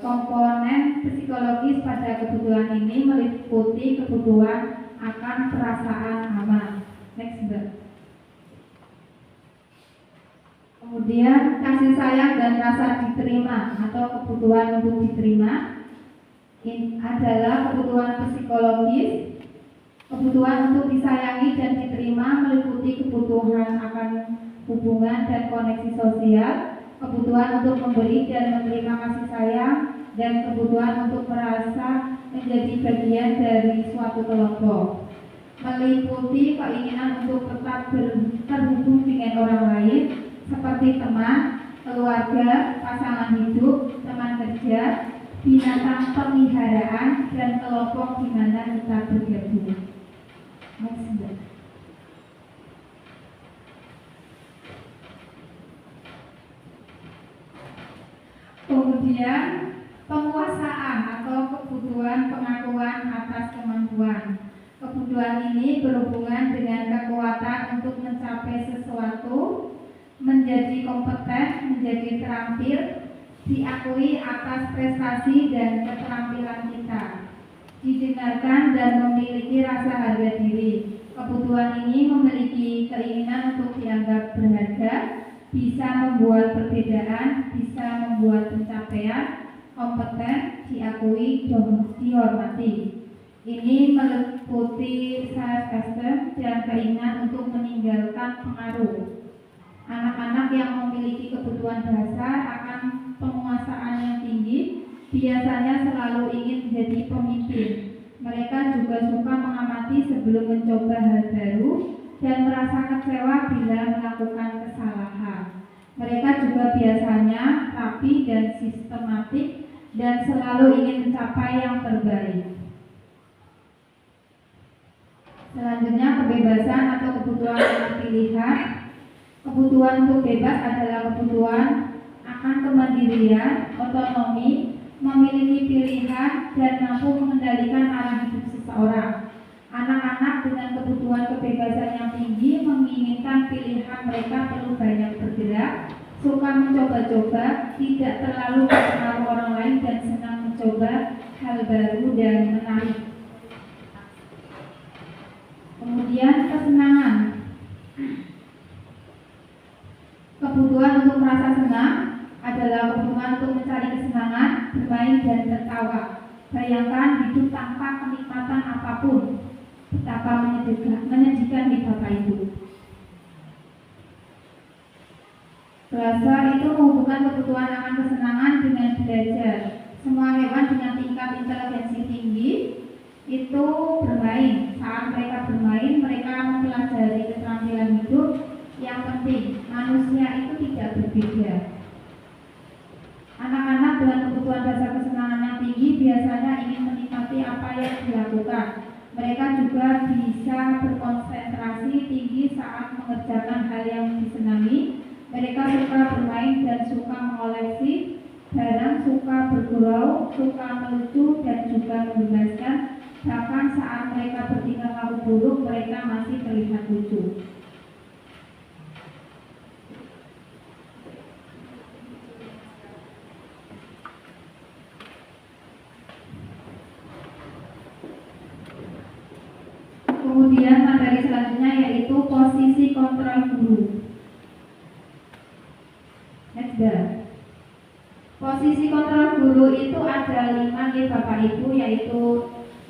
Komponen psikologis pada kebutuhan ini meliputi kebutuhan akan perasaan aman. Kemudian kasih sayang dan rasa diterima atau kebutuhan untuk diterima ini adalah kebutuhan psikologis. Kebutuhan untuk disayangi dan diterima meliputi kebutuhan akan hubungan dan koneksi sosial, kebutuhan untuk memberi dan menerima kasih sayang, dan kebutuhan untuk merasa menjadi bagian dari suatu kelompok. Meliputi keinginan untuk tetap terhubung dengan orang lain seperti teman, keluarga, pasangan hidup, teman kerja, binatang peliharaan, dan kelompok di mana kita bergabung. Kemudian penguasaan atau kebutuhan pengakuan atas kemampuan. Kebutuhan ini berhubungan dengan kekuatan untuk mencapai sesuatu, menjadi kompeten, menjadi terampil, diakui atas prestasi dan keterampilan kita, didengarkan dan memiliki rasa harga diri. Kebutuhan ini memiliki keinginan untuk dianggap berharga, bisa membuat perbedaan, bisa membuat pencapaian, kompeten, diakui, dihormati. Ini meliputi self-esteem dan keinginan untuk meninggalkan pengaruh. Anak-anak yang memiliki kebutuhan dasar akan penguasaan yang tinggi biasanya selalu ingin menjadi pemimpin. Mereka juga suka mengamati sebelum mencoba hal baru dan merasa kecewa bila melakukan kesalahan. Mereka juga biasanya rapi dan sistematik dan selalu ingin mencapai yang terbaik. Selanjutnya, kebebasan atau kebutuhan dengan pilihan. Kebutuhan untuk bebas adalah kebutuhan akan kemandirian, otonomi, memiliki pilihan, dan mampu mengendalikan arah hidup seseorang. Anak-anak dengan kebutuhan kebebasan yang tinggi menginginkan pilihan mereka perlu banyak bergerak, suka mencoba-coba, tidak terlalu terpengaruh orang lain, dan senang mencoba hal baru dan menarik. Kemudian kesenangan. Kebutuhan untuk merasa senang adalah kebutuhan untuk mencari kesenangan, bermain dan tertawa. Bayangkan hidup tanpa kenikmatan apapun, betapa menyedihkan di Bapak Ibu. Bahasa itu menghubungkan kebutuhan akan kesenangan dengan belajar. Semua hewan dengan tingkat inteligensi tinggi itu bermain. Saat mereka bermain, mereka mempelajari keterampilan hidup yang penting. Manusia itu tidak berbeda. Anak-anak dengan kebutuhan dasar kesenangan yang tinggi biasanya ingin menikmati apa yang dilakukan. Mereka juga bisa berkonsentrasi tinggi saat mengerjakan hal yang disenangi. Mereka suka bermain dan suka mengoleksi barang, suka bergurau, suka melucu, dan juga membebaskan. Bahkan saat mereka bertingkah laku buruk, mereka masih terlihat lucu. Kemudian materi selanjutnya yaitu posisi kontrol guru. Next. Posisi kontrol guru itu ada 5 nih Bapak Ibu, yaitu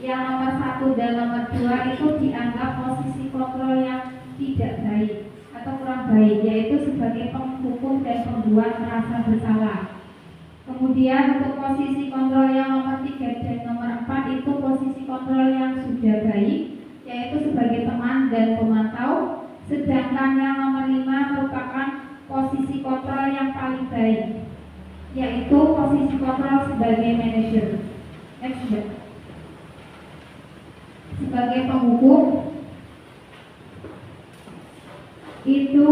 yang nomor 1 dan nomor 2 itu dianggap posisi kontrol yang tidak baik atau kurang baik, yaitu sebagai penghukum dan pembuat merasa bersalah. Kemudian untuk posisi kontrol yang nomor 3 dan nomor 4 itu posisi kontrol yang sudah baik, yaitu sebagai teman dan pemantau. Sedangkan yang nomor 5 merupakan posisi kontrol yang paling baik, yaitu posisi kontrol sebagai manajer. Sebagai penghukum itu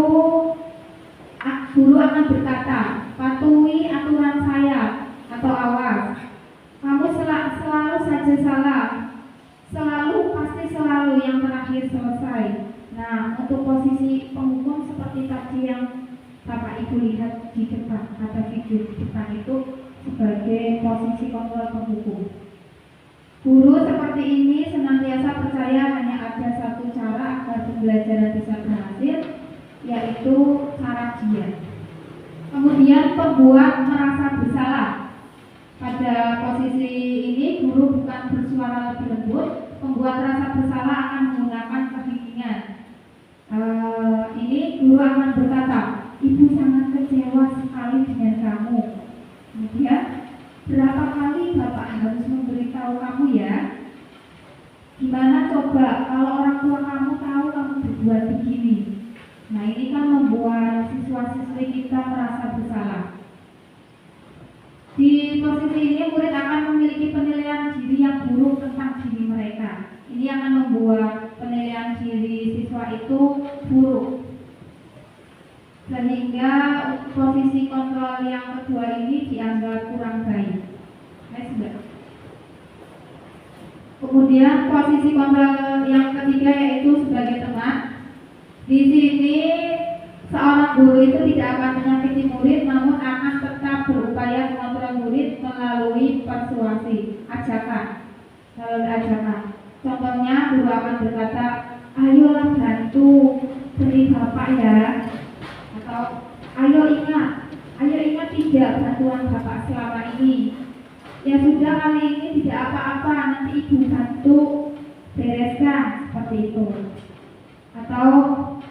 guru akan berkata, patuhi aturan saya atau awas, kamu selalu saja salah, pasti selalu yang terakhir selesai. Nah, untuk posisi penghukum seperti tadi yang Bapak Ibu lihat di depan atau video di depan itu sebagai posisi kontrol penghukum. Guru seperti ini senantiasa percaya hanya ada satu cara agar pembelajaran bisa berhasil, yaitu cara dia. Kemudian pembuat merasa bersalah. Pada posisi ini guru bukan bersuara lebih lembut, pembuat rasa bersalah akan Ini guru akan berkata, ibu sangat kecewa sekali dengan kamu. Kemudian, berapa kali bapak harus memberitahu kamu ya? Gimana coba kalau orang tua kamu tahu kamu berbuat begini? Nah, ini kan membuat siswa-siswi kita merasa bersalah. Di posisi ini murid akan memiliki penilaian diri yang buruk tentang diri mereka. Ini akan membuat penilaian diri siswa itu buruk, sehingga posisi kontrol yang kedua ini dianggap kurang baik. Kemudian posisi kontrol yang ketiga yaitu sebagai teman. Di sini seorang guru itu tidak akan menyakiti murid, namun akan tetap berupaya mengontrol murid melalui persuasi, ajakan. Contohnya, guru akan berkata, ayolah bantu beri bapak ya, atau ayo ingat tidak bantuan bapak selama ini. Ya sudah, kali ini tidak apa-apa, nanti ibu bantu bereskan, seperti itu. Atau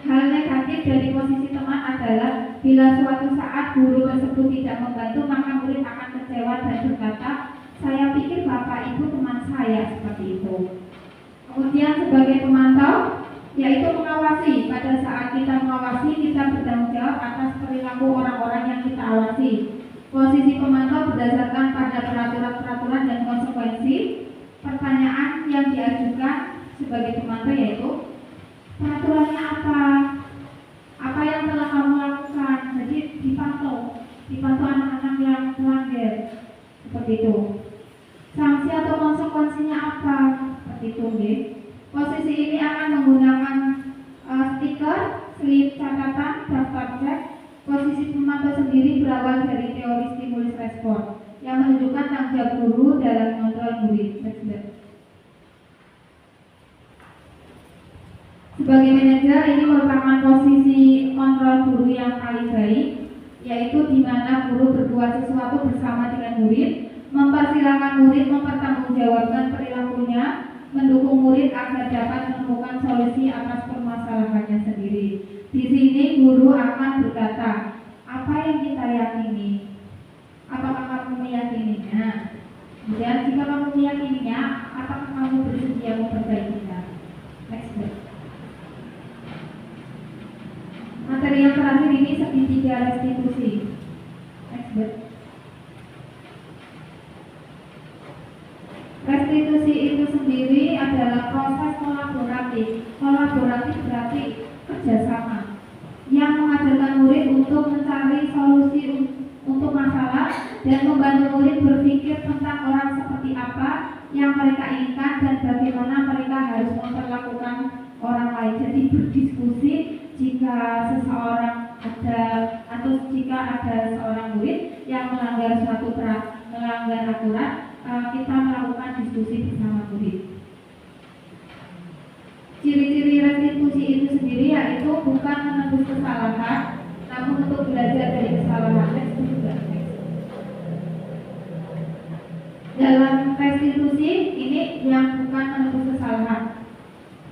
hal negatif dari posisi teman adalah bila suatu saat guru tersebut tidak membantu, maka murid akan kecewa dan berkata, saya pikir bapak ibu teman saya, seperti itu. Kemudian sebagai pemantau, yaitu mengawasi. Pada saat kita mengawasi, kita bertanggung jawab atas perilaku orang-orang yang kita awasi. Posisi pemantau berdasarkan pada peraturan-peraturan dan konsekuensi pertanyaan yang diajukan sebagai pemantau, yaitu peraturannya apa? Apa yang telah kamu lakukan? Jadi dipantau anak-anak yang melanggar, seperti itu. Sanksi atau konsekuensinya apa? Seperti itu, nggih. Posisi ini akan menggunakan stiker, slip catatan, daftar cek. Posisi pemantau sendiri berawal dari teori stimulus respon yang menunjukkan tanggung jawab guru dalam mengontrol murid. Sebagai manajer, ini merupakan posisi kontrol guru yang paling baik, yaitu di mana guru berbuat sesuatu bersama dengan murid, mempersilahkan murid mempertanggungjawabkan perilakunya, mendukung murid agar dapat menemukan solusi atas permasalahannya sendiri. Di sini guru akan berkata, apa yang kita yakini? Apakah kamu meyakininya? Kemudian jika kamu meyakininya, apakah kamu bersedia memperbaikinya? Next. Materi yang terakhir ini segitiga restitusi. Next. Restitusi itu sendiri adalah proses kolaboratif. Kolaboratif berarti kerjasama yang mengajarkan murid untuk mencari solusi untuk masalah dan membantu murid berpikir tentang orang seperti apa yang mereka inginkan dan bagaimana mereka harus memperlakukan orang lain. Jadi berdiskusi jika seseorang jika ada seorang murid yang melanggar aturan, kita melakukan diskusi bersama murid. Ciri-ciri restitusi itu sendiri yaitu bukan menebus kesalahan, namun untuk belajar dari kesalahan. Dalam restitusi ini yang bukan menebus kesalahan,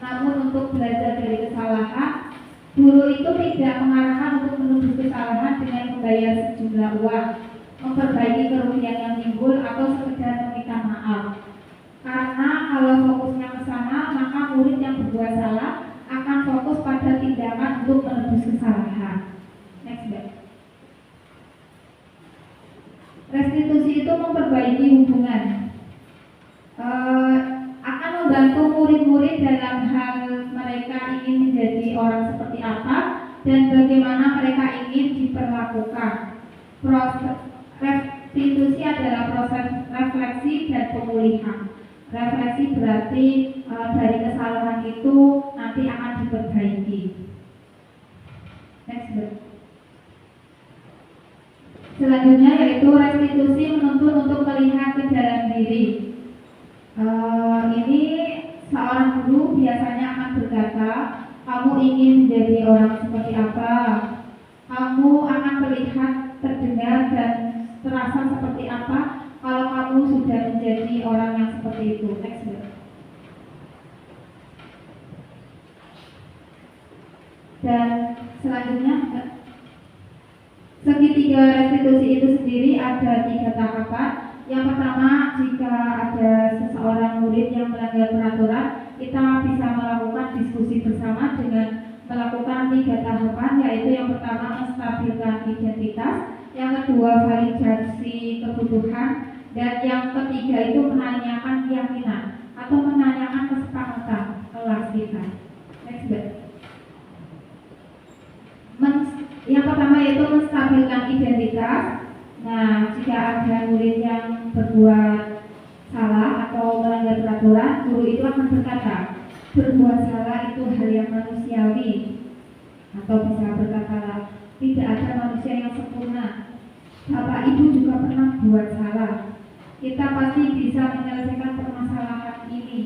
namun untuk belajar dari kesalahan, guru itu tidak mengarahkan untuk menebus kesalahan dengan membayar sejumlah uang, memperbaiki kerugian yang timbul atau sekedar meminta maaf. Karena kalau fokusnya ke sana, maka murid yang berbuat salah akan fokus pada tindakan untuk menebus kesalahan. Next. Restitusi itu memperbaiki hubungan, akan membantu murid-murid dalam hal mereka ingin menjadi orang seperti apa dan bagaimana mereka ingin diperlakukan. Proses restitusi adalah proses refleksi dan pemulihan. Refleksi berarti dari kesalahan itu nanti akan diperbaiki. Next. Selanjutnya yaitu restitusi menuntun untuk melihat ke dalam diri. Ini seorang guru biasanya akan berkata, kamu ingin menjadi orang seperti apa? Kamu akan terlihat, terdengar dan terasa seperti apa kalau kamu sudah menjadi orang yang seperti itu. Next. 。 . 。 Next. 。 。 。 . 。 . 。 . 。 . 。 . 。 . 。 . 。 。 . 。 。 . 。 . 。 。 . 。 。 . 。 . 。 . 。 Next. 。 . 。 . 。 . 。 . 。Dan selanjutnya segitiga restitusi itu sendiri ada 3 tahapan. Yang pertama, jika ada seseorang murid yang melanggar peraturan, kita bisa melakukan diskusi bersama dengan melakukan 3 tahapan, yaitu yang pertama menstabilkan identitas, yang kedua validasi kebutuhan, dan yang ketiga itu menanyakan keyakinan atau menanyakan kesepakatan kelas kita. Next slide. Yang pertama yaitu menstabilkan identitas. Nah, jika ada murid yang berbuat salah atau melanggar peraturan, guru itu akan berkata, berbuat salah itu hal yang manusiawi, atau bisa berkata, tidak ada manusia yang sempurna. Bapak Ibu juga pernah buat salah. Kita pasti bisa menyelesaikan permasalahan ini.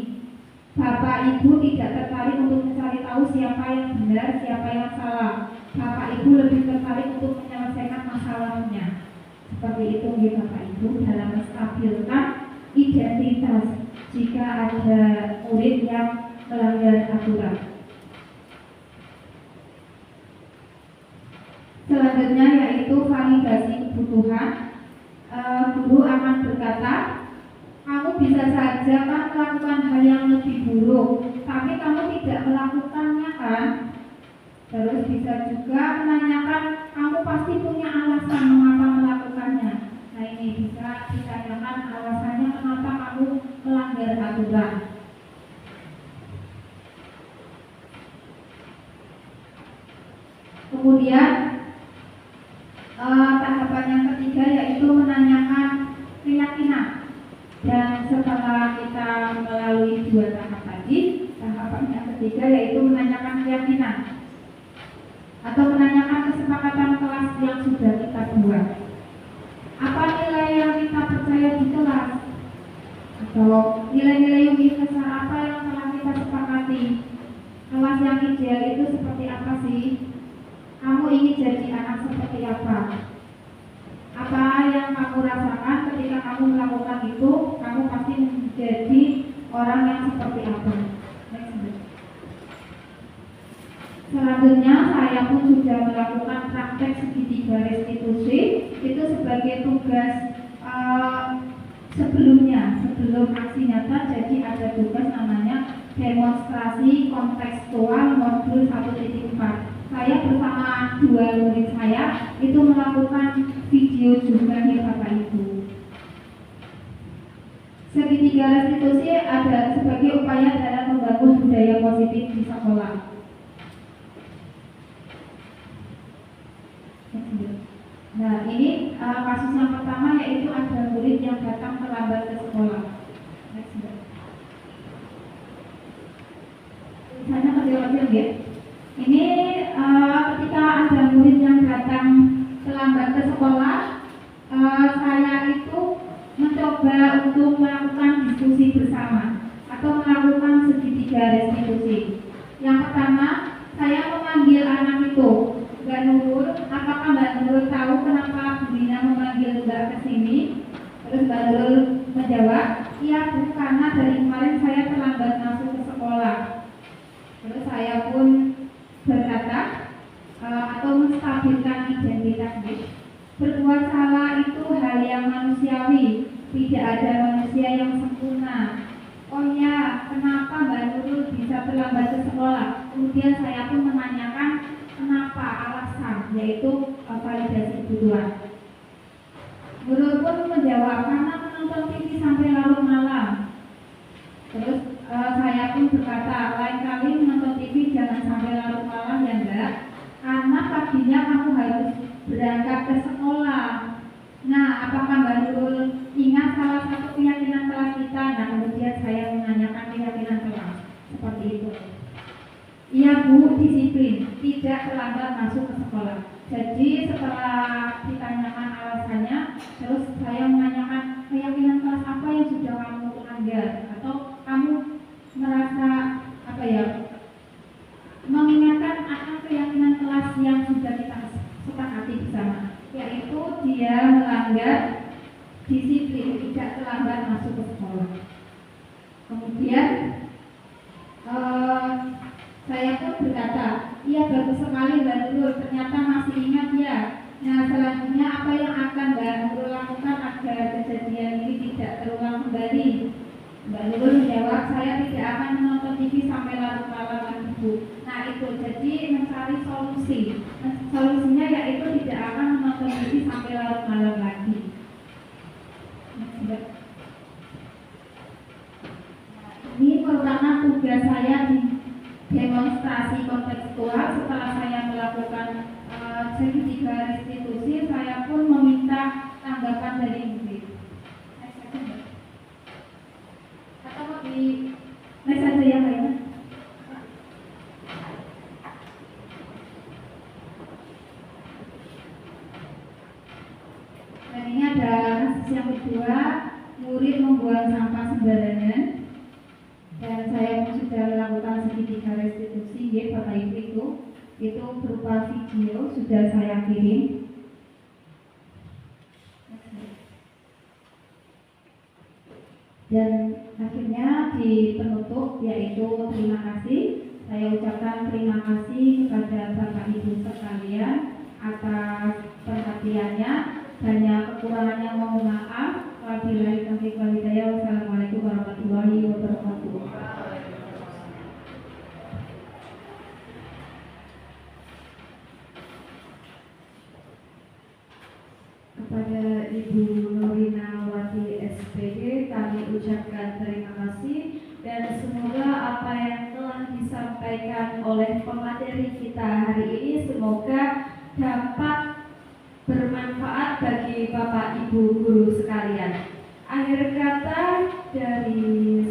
Bapak Ibu tidak tertarik untuk mencari tahu siapa yang benar, siapa yang salah. Bapak Ibu lebih tertarik untuk menyelesaikan masalahnya. Seperti itu ya Bapak Ibu, dalam menstabilkan identitas jika ada murid yang melanggar aturan. Selanjutnya yaitu validasi kebutuhan. Guru akan berkata, kamu bisa saja kan melakukan hal yang lebih buruk, tapi kamu tidak melakukannya kan? Terus bisa juga menanyakan, kamu pasti punya alasan mengapa melakukannya. Nah ini bisa ditanyakan alasannya kenapa kamu melanggar aturan. Kemudian tahapan yang ketiga yaitu menanyakan keyakinan. Dan setelah kita melalui 2 tahap tadi, tahapan yang ketiga yaitu menanyakan keyakinan atau menanyakan kesepakatan kelas yang sudah kita buat. Apa nilai yang kita percaya di kelas? Atau nilai-nilai universal apa yang telah kita sepakati? Kelas yang ideal itu seperti apa sih? Kamu ingin jadi anak seperti apa? Apa yang kamu rasakan ketika kamu melakukan itu? Kamu pasti menjadi orang yang seperti apa? Selanjutnya saya pun sudah melakukan praktek segitiga restitusi. Itu sebagai tugas sebelum aksi nyata. Jadi ada tugas namanya demonstrasi kontekstual modul 1.4. Saya bersama 2 murid saya itu melakukan video juga nih Bapak Ibu. Segitiga restitusi ada sebagai upaya dalam membangun budaya positif di sekolah. Nah ini kasus yang pertama yaitu ada murid yang datang terlambat ke sekolah. Misalnya kecil-kecil ya. Ini ketika ada murid yang datang terlambat ke sekolah, saya itu mencoba untuk melakukan diskusi bersama atau melakukan segitiga restitusi. Yang pertama, saya memanggil anak itu, Mbak Nurul, apakah Mbak Nurul tahu kenapa Bu Dina memanggil Mbak ke sini? Terus Mbak Nurul menjawab, iya Bu, karena dari kemarin saya terlambat masuk ke sekolah. Terus saya pun berkata atau menstabilkan identitas. Berbuat salah itu hal yang manusiawi, tidak ada manusia yang sempurna. Oh ya, kenapa Mbak Nurul bisa terlambat ke sekolah? Kemudian saya pun menanyakan kenapa, alasan, yaitu validasi kebutuhan. Nurul pun menjawab, karena menonton TV sampai larut malam. Terus saya pun berkata, lain kali menonton TV jangan sampai larut malam ya Mbak, karena paginya kamu harus berangkat ke sekolah. Nah, apakah Mbak Nurul ingat salah satu keyakinan kelas kita? Nah, kemudian saya menanyakan keyakinan kelas seperti itu. Iya Bu, disiplin, tidak terlambat masuk ke sekolah. Jadi setelah ditanyakan alasannya, terus saya menanyakan keyakinan kelas apa yang sudah kamu langgar, atau kamu merasa mengingatkan akan keyakinan kelas yang sudah kita sepakati bersama, yaitu dia melanggar disiplin, tidak terlambat masuk ke sekolah. Kemudian saya pun berkata, Iya, bagus sekali Mbak Nurul, ternyata masih ingat ya. Nah, selanjutnya apa yang akan Mbak Nurul lakukan agar kejadian ini tidak terulang kembali? Mbak Nurul menjawab, saya tidak akan menonton TV sampai larut malam lagi Bu. Nah itu, jadi mencari solusi. Solusinya yaitu tidak akan menonton TV sampai larut malam lagi. Nah, ini merupakan tugas saya di demonstrasi kontekstual. Setelah saya melakukan segitiga restitusi, saya pun meminta tanggapan dari Ibu. Atau mau di next saja ya Mbak ya. Dan ini ada kasus yang kedua, murid membuang sampah sembarangan. Dan saya pun sudah melakukan segitiga restitusi, ya Bapak Ibu, itu berupa video sudah saya kirim. Dan akhirnya di penutup yaitu terima kasih. Saya ucapkan terima kasih kepada Bapak Ibu sekalian atas perhatiannya. Banyak kekurangannya mohon maaf. Wabillahi taufiq wal hidayah. Wassalamualaikum warahmatullahi wabarakatuh. Kepada Ibu Nurina Wati SPD kami ucapkan terima kasih dan semoga apa yang telah disampaikan oleh pemateri kita hari ini semoga dapat bermanfaat bagi Bapak Ibu guru sekalian. Akhir kata dari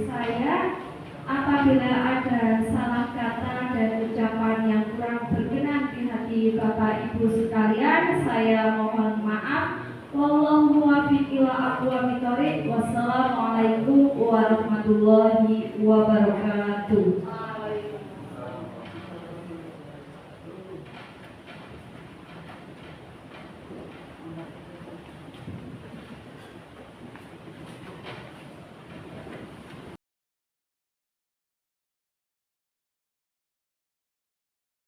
saya, apabila ada salah kata dan ucapan yang kurang berkenan di hati Bapak Ibu sekalian, saya mohon maaf. Wallahu muwaffiq ila aqwamit thoriq. Wassalamualaikum warahmatullahi wabarakatuh.